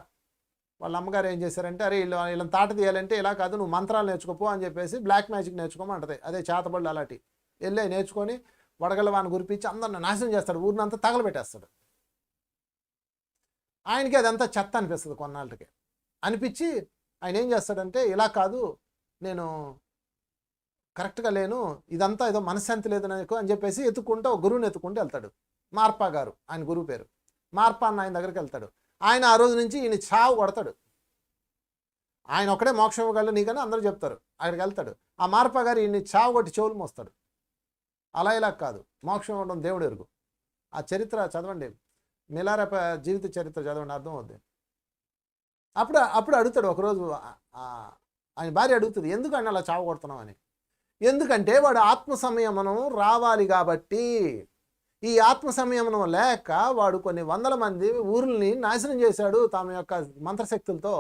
వాళ్ళ అమ్మగారు ఏం చేశారంటే, అరే వీళ్ళని తాట తీయాలంటే ఇలా కాదు, నువ్వు మంత్రాలు నేర్చుకోపో అని చెప్పేసి బ్లాక్ మ్యాజిక్ నేర్చుకోమంటది. అదే చేతబడులు అలాంటి వెళ్ళి నేర్చుకొని వడగళ్ళ వాని గురిపించి అందరిని నాశనం చేస్తాడు, ఊరినంతా తగలబెట్టేస్తాడు. ఆయనకి అదంతా చెత్త అనిపిస్తుంది. కొన్నాళ్ళకి అనిపించి ఆయన ఏం చేస్తాడంటే, ఇలా కాదు, నేను కరెక్ట్గా లేను, ఇదంతా ఏదో మనశ్శాంతి లేదు నాకు అని చెప్పేసి ఎత్తుకుంటూ ఒక గురువుని ఎత్తుకుంటూ వెళ్తాడు. మార్పా గారు ఆయన గురువు పేరు. మార్పా అన్న ఆయన దగ్గరికి వెళ్తాడు. ఆయన ఆ రోజు నుంచి ఈయన చావు కొడతాడు. ఆయన ఒకడే మోక్షం ఇవ్వగలడు నీకని అందరూ చెప్తారు. అక్కడికి వెళ్తాడు. ఆ మార్పా గారు ఈయన్ని చావు కొట్టి చెవులు మోస్తాడు. అలా ఇలా కాదు, మోక్షం ఇవ్వడం దేవుడు ఎరుగు. ఆ చరిత్ర చదవండి, మిలారప జీవిత చరిత్ర చదవండి, అర్థం అవుద్ది. అప్పుడు అడుగుతాడు ఒకరోజు, ఆయన భార్య అడుగుతుంది, ఎందుకు ఆయన అలా చావు కొడుతున్నావు అని. ఎందుకంటే వాడు ఆత్మ సంయమనం రావాలి కాబట్టి. ఈ ఆత్మ సంయమనం లేక వాడు కొన్ని వందల మంది ఊరుల్ని నాశనం చేశాడు తమ యొక్క మంత్రశక్తులతో.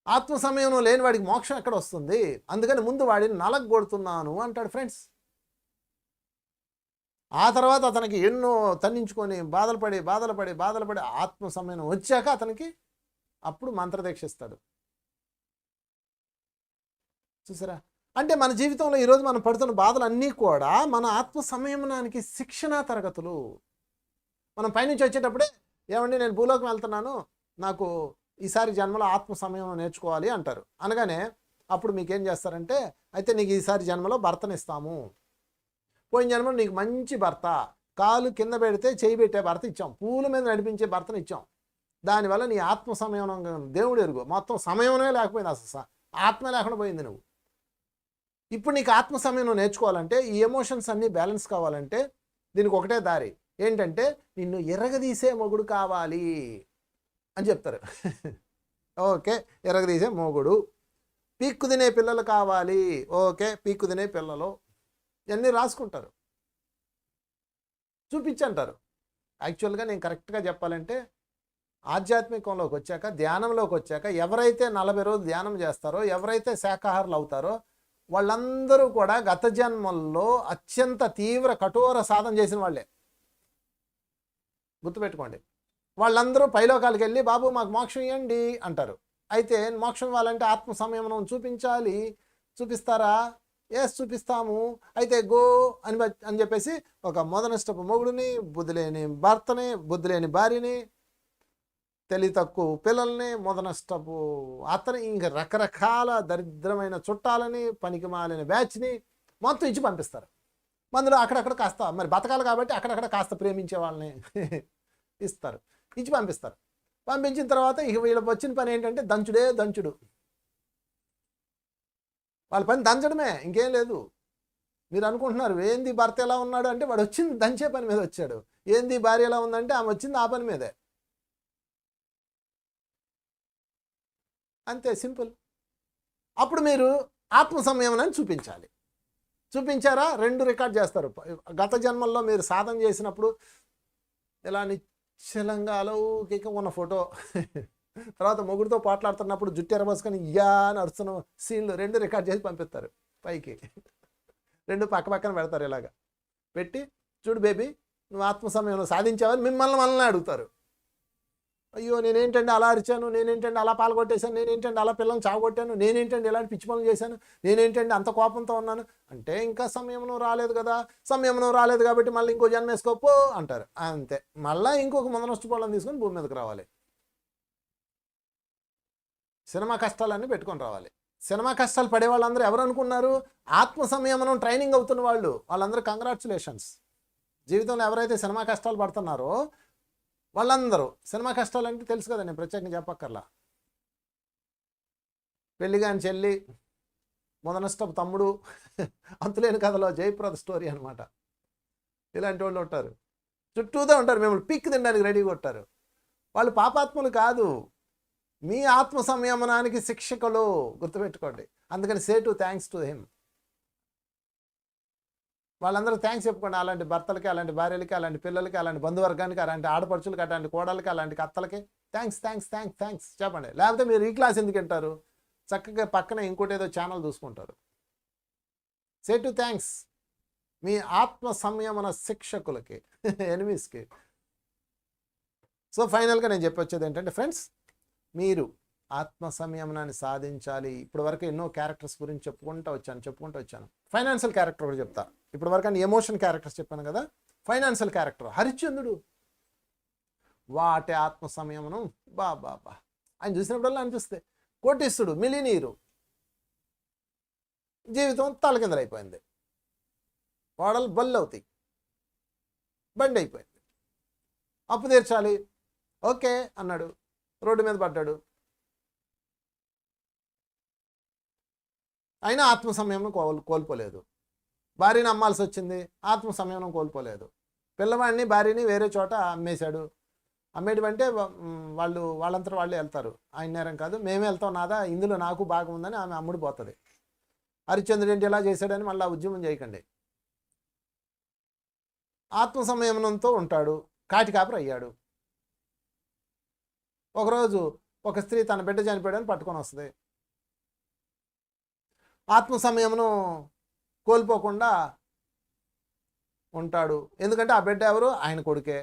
ఆత్మ సంయమనం లేని వాడికి మోక్షం ఎక్కడ వస్తుంది? అందుకని ముందు వాడిని నలగొడుతున్నాను అంటాడు ఫ్రెండ్స్. ఆ తర్వాత అతనికి ఎన్నో తన్నించుకొని బాధలు పడి ఆత్మ సంయమనం వచ్చాక అతనికి అప్పుడు మంత్రదీక్షిస్తాడు. చూసారా? అంటే మన జీవితంలో ఈరోజు మనం పడుతున్న బాధలన్నీ కూడా మన ఆత్మ సంయమనానికి శిక్షణా తరగతులు. మనం పైనుంచి వచ్చేటప్పుడే, ఏమండి నేను భూలోకం వెళ్తున్నాను, నాకు ఈసారి జన్మలో ఆత్మ సంయమనం నేర్చుకోవాలి అంటారు. అనగానే అప్పుడు మీకేం చేస్తారంటే, అయితే నీకు ఈసారి జన్మలో భర్తనిస్తాము, పోయిన జన్మలో నీకు మంచి భర్త, కాలు కింద పెడితే చేయి పెట్టే భర్త ఇచ్చాం, పూల మీద నడిపించే భర్తను ఇచ్చాం, దానివల్ల నీ ఆత్మ సంయమనం దేవుడు ఎరుగు మొత్తం సమయమే లేకపోయింది, అసలు ఆత్మ లేకుండా పోయింది నువ్వు. ఇప్పుడు నీకు ఆత్మ సంయమనం నేర్చుకోవాలంటే, ఈ ఎమోషన్స్ అన్నీ బ్యాలెన్స్ కావాలంటే దీనికి ఒకటే దారి ఏంటంటే, నిన్ను ఎరగదీసే మొగుడు కావాలి అని చెప్తారు. ఓకే, ఎరగదీసే మొగుడు. పీక్కు తినే పిల్లలు కావాలి, ఓకే, పీక్కు తినే పిల్లలు ఇవన్నీ రాసుకుంటారు, చూపించంటారు. యాక్చువల్గా నేను కరెక్ట్గా చెప్పాలంటే, ఆధ్యాత్మికంలోకి వచ్చాక, ధ్యానంలోకి వచ్చాక, ఎవరైతే 40 రోజులు ధ్యానం చేస్తారో, ఎవరైతే శాకాహారులు అవుతారో వాళ్ళందరూ కూడా గత జన్మల్లో అత్యంత తీవ్ర కఠోర సాధన చేసిన వాళ్ళే. గుర్తుపెట్టుకోండి. వాళ్ళందరూ పైలోకాలకు వెళ్ళి బాబు మాకు మోక్షం ఇవ్వండి అంటారు. అయితే మోక్షం ఇవ్వాలంటే ఆత్మ సంయమనం చూపించాలి. చూపిస్తారా? ఎస్ చూపిస్తాము. అయితే గో అని చెప్పేసి ఒక మొదనష్టపు మొగుడిని, బుద్ధి లేని భర్తని, బుద్ధి లేని భార్యని, తెలివి తక్కువ పిల్లల్ని, మొదనష్టపు అతని, ఇంకా రకరకాల దరిద్రమైన చుట్టాలని, పనికి మాలిన బ్యాచ్ని మొత్తం ఇచ్చి పంపిస్తారు. మందులో అక్కడక్కడ కాస్త మరి బతకాలి కాబట్టి అక్కడక్కడ కాస్త ప్రేమించే వాళ్ళని ఇస్తారు, ఇచ్చి పంపిస్తారు. పంపించిన తర్వాత ఇక వీళ్ళకి వచ్చిన పని ఏంటంటే దంచుడే దంచుడు. వాళ్ళ పని దంచడమే, ఇంకేం లేదు. మీరు అనుకుంటున్నారు ఏంది భర్త ఎలా ఉన్నాడు అంటే, వాడు వచ్చింది దంచే పని మీద వచ్చాడు. ఏంది భార్య ఎలా ఉందంటే, ఆమె వచ్చింది ఆ పని మీదే. అంతే, సింపుల్. అప్పుడు మీరు ఆత్మ సంయమనాన్ని చూపించాలి. చూపించారా? 2 రికార్డ్ చేస్తారు. గత జన్మల్లో మీరు సాధన చేసినప్పుడు ఇలా నిశ్చలంగా అలౌకిక ఉన్న ఫోటో, తర్వాత మొగుడితో పోట్లాడుతున్నప్పుడు జుట్టు ఎరబోసుకొని యా అని అరుస్తున్న సీన్లు 2 రికార్డ్ చేసి పంపిస్తారు పైకి. 2 పక్క పక్కన పెడతారు. ఇలాగా పెట్టి చూడు బేబీ నువ్వు ఆత్మ సంయమనం సాధించావని మనల్ని అడుగుతారు. అయ్యో నేనేంటండి అలా అరిచాను, నేనేంటండి అలా పాల్గొట్టేశాను, నేనేంటండి అలా పిల్లల్ని చావగొట్టాను, నేనేంటండి ఇలాంటి పిచ్చి పనులు చేశాను, నేనేంటండి అంత కోపంతో ఉన్నాను అంటే, ఇంకా సంయమనం రాలేదు కదా. సంయమనం రాలేదు కాబట్టి మళ్ళీ ఇంకో జన్మ వేసుకోపో అంటారు. అంతే, మళ్ళీ ఇంకొక మొదనష్టపోళ్ళని తీసుకొని భూమి మీదకి రావాలి. సినిమా కష్టాలన్నీ పెట్టుకొని రావాలి. సినిమా కష్టాలు పడే వాళ్ళందరూ ఎవరు అనుకున్నారు? ఆత్మ సంయమనం ట్రైనింగ్ అవుతున్న వాళ్ళు. వాళ్ళందరూ కంగ్రాచులేషన్స్. జీవితంలో ఎవరైతే సినిమా కష్టాలు పడుతున్నారో వాళ్ళందరూ, సినిమా కష్టాలు అంటే తెలుసు కదా, నేను ప్రత్యేకంగా చెప్పక్కర్లా. పెళ్ళిగాని చెల్లి, మొదనష్టపు తమ్ముడు, అంతులేని కథలో జయప్రద స్టోరీ అనమాట. ఇలాంటి వాళ్ళు ఉంటారు, చుట్టూతో ఉంటారు, మిమ్మల్ని పిక్ తినడానికి రెడీగా ఉంటారు. వాళ్ళు పాపాత్ములు కాదు, మీ ఆత్మ సంయమనానికి శిక్షకులు. గుర్తుపెట్టుకోండి. అందుకని say to thanks to him. వాళ్ళందరూ థ్యాంక్స్ చెప్పుకోండి. అలాంటి భర్తలకి, అలాంటి భార్యలకి, అలాంటి పిల్లలకి, అలాంటి బంధువర్గానికి, అలాంటి ఆడపడుచులకి, అలాంటి కోడలకి, అలాంటి అత్తలకి థ్యాంక్స్ థ్యాంక్స్ థ్యాంక్స్ థ్యాంక్స్ చెప్పండి. లేకపోతే మీరు ఈ క్లాస్ ఎందుకు వింటారు? చక్కగా పక్కన ఇంకోటి ఏదో ఛానల్ చూసుకుంటారు. సే టు థ్యాంక్స్ మీ ఆత్మ సంయమన శిక్షకులకి, ఎనిమీస్కి. సో ఫైనల్గా నేను చెప్పొచ్చేది ఏంటంటే ఫ్రెండ్స్, మీరు ఆత్మ సంయమనాన్ని సాధించాలి. ఇప్పటి వరకు ఎన్నో క్యారెక్టర్స్ గురించి చెప్పుకుంటూ వచ్చాను. ఫైనాన్షియల్ క్యారెక్టర్ కూడా చెప్తా. ఇప్పటి వరకు అన్ని ఎమోషన్ క్యారెక్టర్స్ చెప్పాను కదా. ఫైనాన్షియల్ క్యారెక్టర్ హరిశ్చంద్రుడు, వాటి ఆత్మ సంయమనం బాబా ఆయన చూసినప్పుడల్లా అనిపిస్తుంది. కోటీశ్వరుడు, మిలినీరు, జీవితం తలకిందలైపోయింది. వాడలు బళ్ళు అవుతాయి, బండి అయిపోయింది. అప్పు తీర్చాలి, ఓకే అన్నాడు, రోడ్డు మీద పడ్డాడు. అయినా ఆత్మ సంయమనం కోల్పోలేదు. భార్యని అమ్మాల్సి వచ్చింది, ఆత్మ సంయమనం కోల్పోలేదు. పిల్లవాడిని భార్యని వేరే చోట అమ్మేశాడు. అమ్మేటివంటే వాళ్ళంతా వాళ్ళే వెళ్తారు, ఆయన నేరం కాదు, మేమే వెళ్తాం, నాదా ఇందులో నాకు భాగం ఉందని ఆమె అమ్ముడు పోతుంది. హరిశ్చంద్రుడు ఏంటి ఎలా చేశాడని మళ్ళీ ఉద్యమం చేయకండి. ఆత్మ సంయమనంతో ఉంటాడు, కాటికాపరి అయ్యాడు. ఒకరోజు ఒక స్త్రీ తన బిడ్డ చనిపోయాడని పట్టుకొని వస్తుంది. ఆత్మ సంయమనం కోల్పోకుండా ఉంటాడు. ఎందుకంటే ఆ బిడ్డ ఎవరు? ఆయన కొడుకే.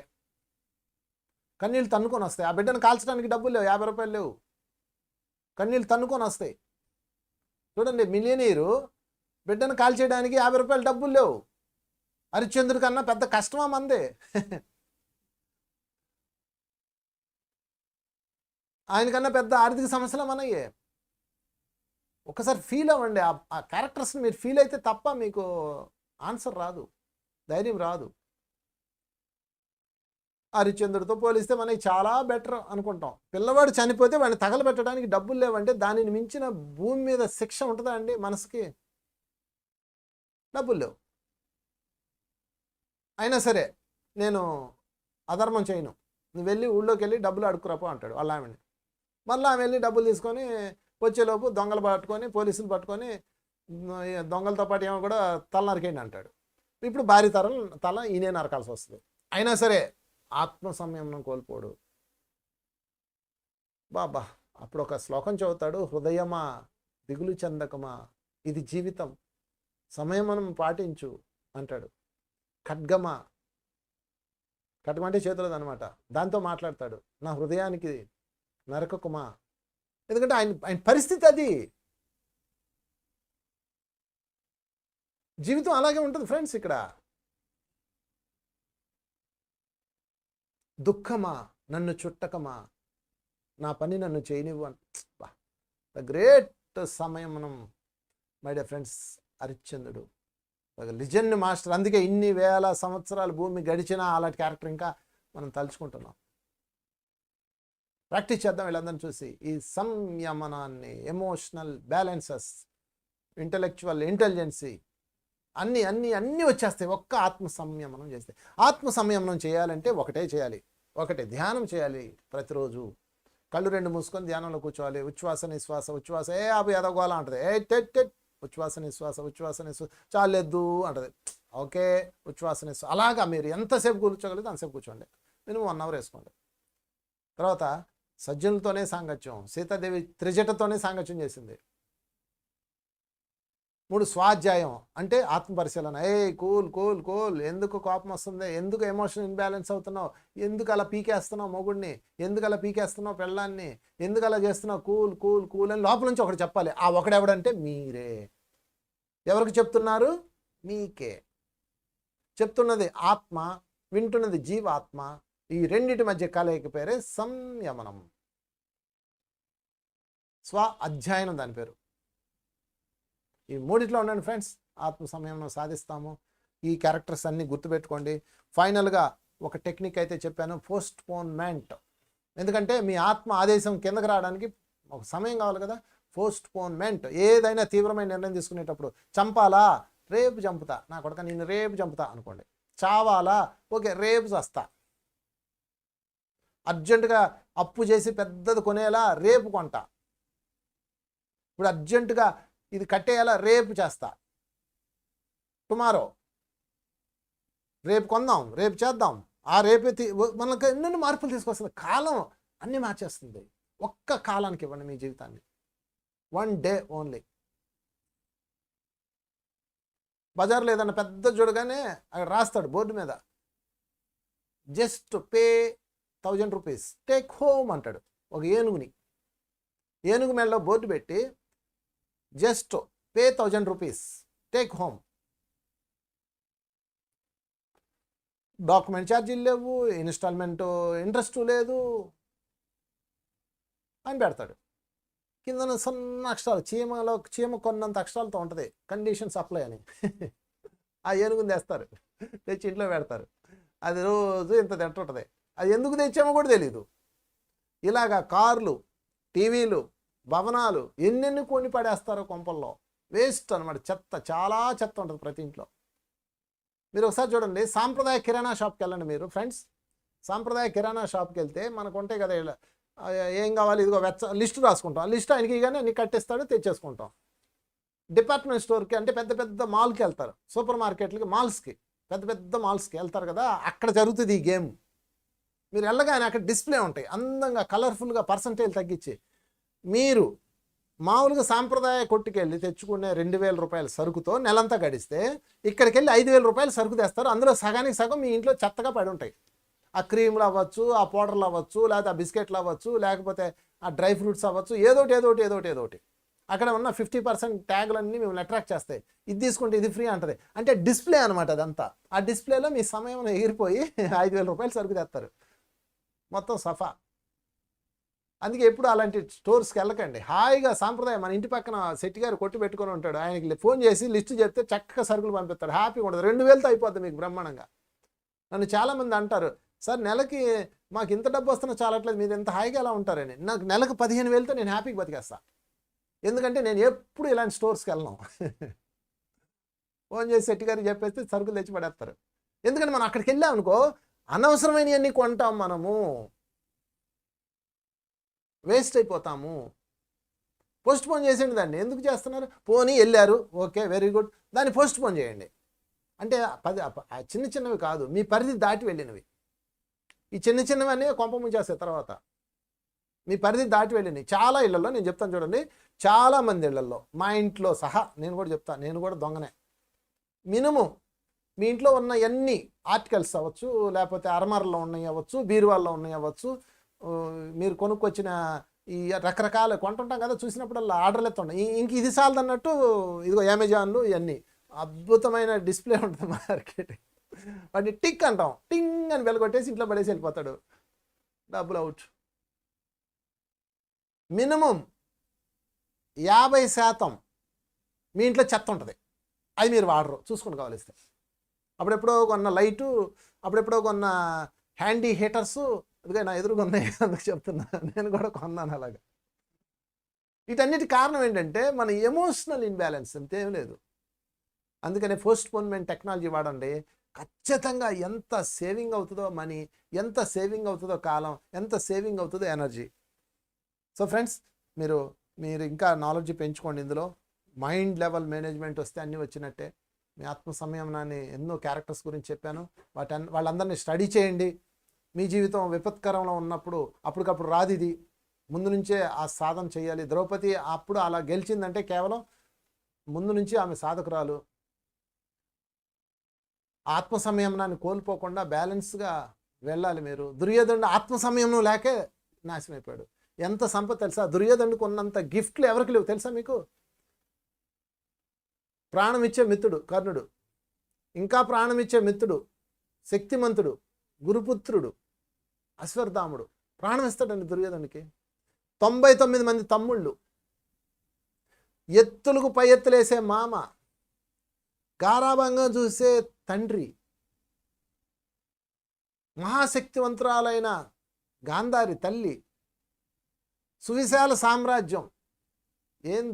కన్నీళ్ళు తన్నుకొని వస్తాయి. ఆ బిడ్డను కాల్చడానికి డబ్బులు లేవు, 50 రూపాయలు లేవు. కన్నీళ్ళు తన్నుకొని వస్తాయి. చూడండి, మిలియనీరు బిడ్డను కాల్చేయడానికి 50 రూపాయలు డబ్బులు లేవు. హరిశ్చంద్రుడి కన్నా పెద్ద కష్టమా మందే. ఆయనకన్నా పెద్ద ఆర్థిక సమస్యలు మనయ్యే. ఒకసారి ఫీల్ అవ్వండి. ఆ క్యారెక్టర్స్ని మీరు ఫీల్ అయితే తప్ప మీకు ఆన్సర్ రాదు, ధైర్యం రాదు. హరిశ్చంద్రుడితో పోలిస్తే మనకి చాలా బెటర్ అనుకుంటాం. పిల్లవాడు చనిపోతే వాడిని తగలబెట్టడానికి డబ్బులు లేవంటే దానిని మించిన భూమి మీద శిక్ష ఉంటుందా అండి? మనసుకి డబ్బులు లేవు, అయినా సరే నేను అధర్మం చేయను, నువ్వు వెళ్ళి ఊళ్ళోకి వెళ్ళి డబ్బులు అడుక్కురాపో అంటాడు వాళ్ళ ఆమెని. మళ్ళీ ఆమె వెళ్ళి డబ్బులు తీసుకొని వచ్చేలోపు దొంగలు పట్టుకొని పోలీసులు పట్టుకొని దొంగలతో పాటు ఏమో కూడా తల నరికేయండి అంటాడు. ఇప్పుడు భారీ తల ఈయనే నరకాల్సి వస్తుంది. అయినా సరే ఆత్మ సంయమనం కోల్పోడు. బాబా అప్పుడు ఒక శ్లోకం చదువుతాడు, హృదయమా దిగులు చెందకమా, ఇది జీవితం, సంయమనం పాటించు అంటాడు. ఖడ్గమా, ఖడ్గం అంటే చేతులది అనమాట, దాంతో మాట్లాడతాడు, నా హృదయానికి నరకకుమా. ఎందుకంటే ఆయన పరిస్థితి అది. జీవితం అలాగే ఉంటుంది ఫ్రెండ్స్. ఇక్కడ దుఃఖమా నన్ను చుట్టకమా, నా పని నన్ను చేయనివ్వు. ద గ్రేట్ సంయమనం మై డియర్ ఫ్రెండ్స్. హరిశ్చంద్రుడు ఒక లిజెండ్ మాస్టర్. అందుకే ఇన్ని వేల సంవత్సరాలు భూమి గడిచినా అలాంటి క్యారెక్టర్ ఇంకా మనం తలుచుకుంటున్నాం. ప్రాక్టీస్ చేద్దాం వీళ్ళందరినీ చూసి. ఈ సంయమనాన్ని, ఎమోషనల్ బ్యాలెన్సెస్, ఇంటలెక్చువల్ ఇంటెలిజెన్సీ అన్నీ అన్నీ అన్నీ వచ్చేస్తాయి ఒక్క ఆత్మ సంయమనం చేస్తే. ఆత్మ సంయమనం చేయాలంటే ఒకటే చేయాలి, ఒకటే ధ్యానం చేయాలి. ప్రతిరోజు కళ్ళు రెండు మూసుకొని ధ్యానంలో కూర్చోవాలి. ఉచ్ఛ్వాస నిశ్వాస, ఉచ్ఛ్వాస అవి ఎదగోలా అంటది, ఉచ్ఛ్వాస నిశ్వాస, ఉచ్ఛ్వాస నిశ్వాస, చాలేదు అంటది, ఓకే ఉచ్ఛ్వాస నిశ్వాస. అలాగా మీరు ఎంతసేపు కూర్చోగలిగితే అంతసేపు కూర్చోండి, మినిమం 1 అవర్ వేసుకోండి. తర్వాత సజ్జనులతోనే సాంగత్యం. సీతాదేవి త్రిజటతోనే సాంగత్యం చేసింది. 3 స్వాధ్యాయం అంటే ఆత్మ పరిశీలన. కూల్ కూల్ కూల్, ఎందుకు కోపం వస్తుంది, ఎందుకు ఎమోషన్ ఇన్బ్యాలెన్స్ అవుతున్నావు, ఎందుకు అలా పీకేస్తున్నావు మొగుడిని, ఎందుకు అలా పీకేస్తున్నావు పెళ్ళాన్ని, ఎందుకు అలా చేస్తున్నావు, కూల్ కూల్ కూల్ అని లోపల నుంచి ఒకటి చెప్పాలి. ఆ ఒకడెవడంటే మీరే. ఎవరికి చెప్తున్నారు? మీకే చెప్తున్నది ఆత్మ, వింటున్నది జీవాత్మ. ఈ రెండిటి మధ్య కలయిక పేరే సంయమనం. స్వ అధ్యయనం దాని పేరు. ఈ మూడిట్లో ఉండండి ఫ్రెండ్స్, ఆత్మ సంయమనం సాధిస్తాము. ఈ క్యారెక్టర్స్ అన్నీ గుర్తుపెట్టుకోండి. ఫైనల్గా ఒక టెక్నిక్ అయితే చెప్పాను, పోస్ట్ పోన్మెంట్. ఎందుకంటే మీ ఆత్మ ఆదేశం కిందకి రావడానికి ఒక సమయం కావాలి కదా. పోస్ట్ పోన్మెంట్. ఏదైనా తీవ్రమైన నిర్ణయం తీసుకునేటప్పుడు, చంపాలా, రేపు చంపుతా, నా కొడుక నేను రేపు చంపుతా అనుకోండి. చావాలా, ఓకే రేపు చస్తా. అర్జెంటుగా అప్పు చేసి పెద్దది కొనేలా, రేపు కొంటా. ఇప్పుడు అర్జెంటుగా ఇది కట్టేయాలా, రేపు చేస్తా. టుమారో, రేపు కొందాం, రేపు చేద్దాం. ఆ రేపే మనకు ఎన్నెన్ని మార్పులు తీసుకొస్తుంది. కాలం అన్నీ మార్చేస్తుంది. ఒక్క కాలానికి ఇవ్వండి మీ జీవితాన్ని, 1 డే ఓన్లీ. బజార్లో ఏదన్నా పెద్ద చూడగానే అక్కడ రాస్తాడు బోర్డు మీద, just pay 1000 rupees take home అంటాడు. ఒక ఏనుగు మెడలో బోర్డు పెట్టి, just pay 1000 rupees take home. Document ఛార్జీలు లేవు, ఇన్స్టాల్మెంట్ ఇంట్రెస్ట్ లేదు అని పెడతాడు. కింద సన్న అక్షరాలు, చీమ కొన్నంత అక్షరాలతో ఉంటుంది, కండిషన్స్ అప్లై అని. ఆ ఏనుగుని తెస్తారు, తెచ్చి ఇంట్లో పెడతారు. అది రోజు ఇంత తింటుంటుంది. అది ఎందుకు తెచ్చామో కూడా తెలీదు. ఇలాగా కార్లు, టీవీలు, భవనాలు ఎన్నెన్ని కొని పడేస్తారో కొంపల్లో. వేస్ట్ అనమాట, చెత్త, చాలా చెత్త ఉంటుంది ప్రతి ఇంట్లో. మీరు ఒకసారి చూడండి, సాంప్రదాయ కిరాణా షాప్కి వెళ్ళండి మీరు ఫ్రెండ్స్. సాంప్రదాయ కిరాణా షాప్కి వెళ్తే మనకు ఉంటాయి కదా, ఏం కావాలి, ఇదిగో లిస్టు రాసుకుంటాం. ఆ లిస్ట్ ఆయనకి కానీ అన్ని కట్టేస్తాడు, తెచ్చేసుకుంటాం. డిపార్ట్మెంట్ స్టోర్కి అంటే పెద్ద పెద్ద మాల్కి వెళ్తారు, సూపర్ మార్కెట్లకి, మాల్స్కి, పెద్ద పెద్ద మాల్స్కి వెళ్తారు కదా, అక్కడ జరుగుతుంది ఈ గేమ్. మీరు వెళ్ళగానే అక్కడ డిస్ప్లే ఉంటాయి అందంగా, కలర్ఫుల్గా, పర్సంటేజ్ తగ్గించి. మీరు మామూలుగా సాంప్రదాయ కొట్టుకెళ్ళి తెచ్చుకునే 2000 రూపాయల సరుకుతో నెలంతా గడిస్తే, ఇక్కడికి వెళ్ళి 5000 రూపాయల సరుకు తెస్తారు. అందులో సగానికి సగం మీ ఇంట్లో చెత్తగా పడి ఉంటాయి. ఆ క్రీమ్లు అవ్వచ్చు, ఆ పౌడర్లు అవ్వచ్చు, లేకపోతే ఆ బిస్కెట్లు అవ్వచ్చు, లేకపోతే ఆ డ్రై ఫ్రూట్స్ అవ్వచ్చు, ఏదోటి. అక్కడ ఉన్న 50% ట్యాగులన్నీ మిమ్మల్ని అట్రాక్ట్ చేస్తాయి. ఇది తీసుకుంటే ఇది ఫ్రీ అంటది. అంటే డిస్ప్లే అనమాట అదంతా. ఆ డిస్ప్లేలో మీ సమయం ఎగిరిపోయి 5000 రూపాయలు సరుకు తెస్తారు, మొత్తం సఫా. అందుకే ఎప్పుడు అలాంటి స్టోర్స్కి వెళ్ళకండి. హాయిగా సాంప్రదాయం, మన ఇంటి పక్కన శెట్టి గారు కొట్టు పెట్టుకొని ఉంటాడు, ఆయనకి ఫోన్ చేసి లిస్టు చెప్తే చక్కగా సరుకులు పంపిస్తాడు, హ్యాపీగా ఉంటుంది. 2000తో అయిపోద్ది మీకు బ్రహ్మాండంగా. నన్ను చాలామంది అంటారు, సార్ నెలకి మాకు ఇంత డబ్బు వస్తున్నా చాలట్లేదు, మీరు ఎంత హాయిగా ఎలా ఉంటారని. నాకు నెలకు 15,000తో నేను హ్యాపీగా బతికేస్తా. ఎందుకంటే నేను ఎప్పుడు ఇలాంటి స్టోర్స్కి వెళ్ళను. ఫోన్ చేసి శెట్టి గారికి చెప్పేస్తే సరుకులు తెచ్చి పడేస్తారు. ఎందుకంటే మనం అక్కడికి వెళ్ళాం అనుకో అనవసరమైనవన్నీ కొంటాం, మనము వేస్ట్ అయిపోతాము. పోస్ట్ పోన్ చేసేయండి దాన్ని. ఎందుకు చేస్తున్నారు? పోనీ వెళ్ళారు, ఓకే వెరీ గుడ్, దాన్ని పోస్ట్ పోన్ చేయండి. అంటే చిన్న చిన్నవి కాదు, మీ పరిధి దాటి వెళ్ళినవి. ఈ చిన్న చిన్నవి అన్నీ కొంప ముంచేస్తాయి తర్వాత. మీ పరిధి దాటి వెళ్ళినవి చాలా ఇళ్లలో నేను చెప్తాను చూడండి, చాలామంది ఇళ్లలో, మా ఇంట్లో సహా నేను కూడా చెప్తాను, నేను కూడా దొంగనే. మినిమం మీ ఇంట్లో ఉన్న అన్ని ఆర్టికల్స్ అవ్వచ్చు, లేకపోతే అరమరలో ఉన్నాయి అవ్వచ్చు, బీరువాల్లో ఉన్నాయి అవ్వచ్చు, మీరు కొనుక్కొచ్చిన ఈ రకరకాల కొంటుంటాం కదా, చూసినప్పుడల్లా ఆర్డర్లు ఎత్తుంటాయి. ఇంక ఇది చాలదు అన్నట్టు ఇదిగో అమెజాన్లు ఇవన్నీ అద్భుతమైన డిస్ప్లే ఉంటుంది మార్కెట్. వాటిని టిక్ అంటాం, టింగ్ అని వెలగొట్టేసి ఇంట్లో పడేసి వెళ్ళిపోతాడు, డబ్బులు అవుట్. మినిమం 50% మీ ఇంట్లో చెత్త ఉంటుంది, అది మీరు వాడరు, చూసుకుని కావాలిస్తే. అప్పుడెప్పుడో కొన్న లైటు, అప్పుడెప్పుడో కొన్న హ్యాండీ హీటర్సు, అందుకే నా ఎదురుగా ఉన్నాయి అందుకు చెప్తున్నా, నేను కూడా కొన్నాను అలాగా. వీటన్నిటి కారణం ఏంటంటే మన ఎమోషనల్ ఇన్బ్యాలెన్స్, అంతేం లేదు. అందుకనే పోస్ట్పోన్మెంట్ టెక్నాలజీ వాడండి, ఖచ్చితంగా ఎంత సేవింగ్ అవుతుందో మనీ, ఎంత సేవింగ్ అవుతుందో కాలం, ఎంత సేవింగ్ అవుతుందో ఎనర్జీ. సో ఫ్రెండ్స్, మీరు ఇంకా నాలెడ్జ్ పెంచుకోండి. ఇందులో మైండ్ లెవెల్ మేనేజ్మెంట్ వస్తే అన్నీ వచ్చినట్టే. మీ ఆత్మ సంయమనాన్ని ఎన్నో క్యారెక్టర్స్ గురించి చెప్పాను, వాళ్ళందరినీ స్టడీ చేయండి. మీ జీవితం విపత్కరంలో ఉన్నప్పుడు అప్పటికప్పుడు రాదు, ఇది ముందు నుంచే ఆ సాధన చేయాలి. ద్రౌపది అప్పుడు అలా గెలిచిందంటే కేవలం ముందు నుంచి ఆమె సాధకురాలు. ఆత్మ సంయమనాన్ని కోల్పోకుండా బ్యాలెన్స్గా వెళ్ళాలి మీరు. దుర్యోధనుడు ఆత్మ సంయమనం లేకే నాశనం అయిపోయాడు. ఎంత సంపద తెలుసా? దుర్యోధనుడికి ఉన్నంత గిఫ్ట్లు ఎవరికి లేవు తెలుసా మీకు? ప్రాణం ఇచ్చే మిత్రుడు కర్ణుడు, ఇంకా ప్రాణం ఇచ్చే మిత్రుడు శక్తిమంతుడు గురుపుత్రుడు అశ్వత్థాముడు ప్రాణం ఇస్తాడండి దుర్యోధనుడికి. 99 మంది తమ్ముళ్ళు, ఎత్తులకు పై ఎత్తులేసే మామ, గారాభంగా చూసే తండ్రి, మహాశక్తివంతురాలైన గాంధారి తల్లి, సువిశాల సామ్రాజ్యం, ఏం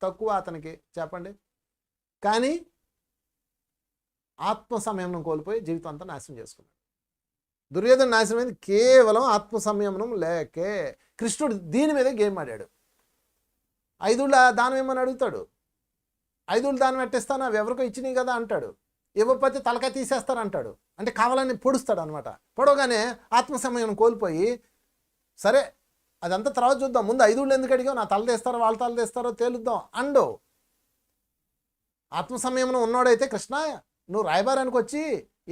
తక్కువ అతనికి చెప్పండి? కానీ ఆత్మ సంయమనం కోల్పోయి జీవితం అంతా నాశనం చేసుకున్నాడు. దుర్యోధన నాశనమైంది కేవలం ఆత్మ సంయమనం లేకే. కృష్ణుడు దీని మీదే గేమ్ ఆడాడు. 5 దానం ఏమని అడుగుతాడు, 5 దానం ఎట్టేస్తాను, అవి ఎవరికో ఇచ్చినాయి కదా అంటాడు. ఇవ్వకపోతే తలకాయ తీసేస్తారంటాడు. అంటే కావాలని పొడుస్తాడు అనమాట. పొడవగానే ఆత్మ సంయమనం కోల్పోయి, సరే అదంతా తర్వాత చూద్దాం, ముందు 5 ఎందుకు అడిగావు, నా తల తీస్తారో వాళ్ళ తల తీస్తారో తేలుద్దాం అండో. ఆత్మ సంయమనం ఉన్నోడైతే, కృష్ణ నువ్వు రాయబారానికి వచ్చి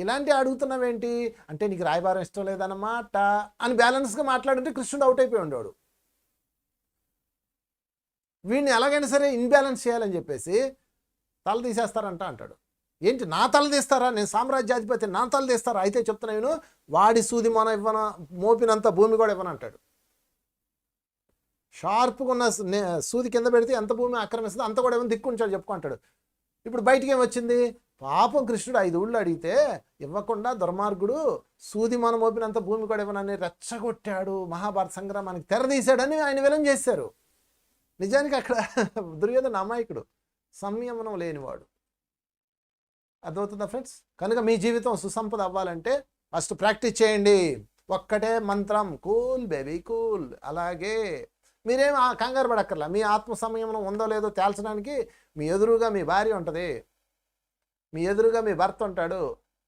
ఇలాంటి అడుగుతున్నావేంటి అంటే, నీకు రాయబారం ఇష్టం లేదన్నమాట అని బ్యాలెన్స్గా మాట్లాడుంటే కృష్ణుడు అవుట్ అయిపోయి ఉండేవాడు. వీడిని ఎలాగైనా సరే ఇన్బ్యాలెన్స్ చేయాలని చెప్పేసి తల తీసేస్తారంట అంటాడు. ఏంటి నా తల తీస్తారా, నేను సామ్రాజ్యాధిపతి, నా తల తీస్తారా? అయితే చెప్తున్నా నేను, వాడి సూది మన ఇవ్వన, మోపినంత భూమి కూడా ఇవ్వనంటాడు. షార్ప్గా ఉన్న సూది కింద పెడితే ఎంత భూమి ఆక్రమిస్తుందో అంత కూడా ఏమైనా దిక్కుంటాడు చెప్పుకుంటాడు. ఇప్పుడు బయటికి ఏమొచ్చింది, పాపం కృష్ణుడు 5 అడిగితే ఇవ్వకుండా దుర్మార్గుడు సూది మన మోపినంత భూమి కూడా ఇవ్వనని రెచ్చగొట్టాడు, మహాభారత సంగ్రామానికి తెరదీశాడని ఆయన విలన్ చేశారు. నిజానికి అక్కడ దుర్యోధన అమాయకుడు, సంయమనం లేనివాడు. అర్థమవుతుందా ఫ్రెండ్స్? కనుక మీ జీవితం సుసంపద అవ్వాలంటే ఫస్ట్ ప్రాక్టీస్ చేయండి. ఒక్కటే మంత్రం, కూల్ బేబీ కూల్. అలాగే మీరేం కంగారు పడక్కర్లా. మీ ఆత్మ సంయమనం ఉందో లేదో తేల్చడానికి మీ ఎదురుగా మీ భార్య ఉంటుంది, మీ ఎదురుగా మీ భర్త ఉంటాడు,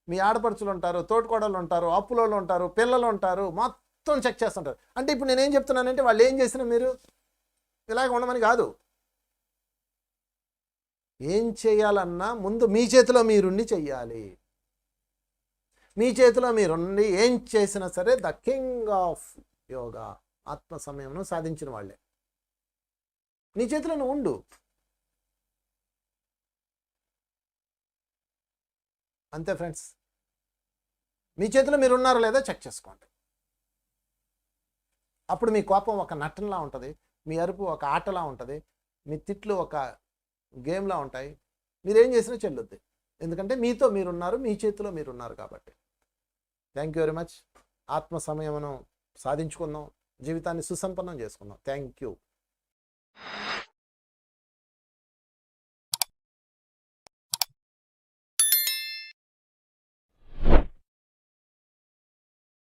మీ ఆడపడుచులు ఉంటారు, తోటికోడళ్ళు ఉంటారు, అప్పులోళ్ళు ఉంటారు, పిల్లలు ఉంటారు, మొత్తం చెక్ చేస్తుంటారు. అంటే ఇప్పుడు నేనేం చెప్తున్నానంటే, వాళ్ళు ఏం చేసినా మీరు ఇలాగ ఉండమని కాదు. ఏం చేయాలన్నా ముందు మీ చేతిలో మీరుండి చెయ్యాలి. మీ చేతిలో మీరుండి ఏం చేసినా సరే ద కింగ్ ఆఫ్ యోగా, ఆత్మ సంయమనం సాధించిన వాళ్ళే. నీ చేతిలో నువ్వు ఉండు. అంతే ఫ్రెండ్స్. మీ చేతిలో మీరు ఉన్నారో లేదో చెక్ చేసుకోండి. అప్పుడు మీ కోపం ఒక నటనలా ఉంటుంది, మీ అరుపు ఒక ఆటలా ఉంటుంది, మీ తిట్లు ఒక గేమ్లా ఉంటాయి. మీరేం చేసినా చెల్లుద్ది, ఎందుకంటే మీతో మీరున్నారు, మీ చేతిలో మీరున్నారు కాబట్టి. Thank you very much. ఆత్మ సంయమనం సాధించుకుందాం, జీవితాన్ని సుసంపన్నం చేసుకుందాం. Thank you.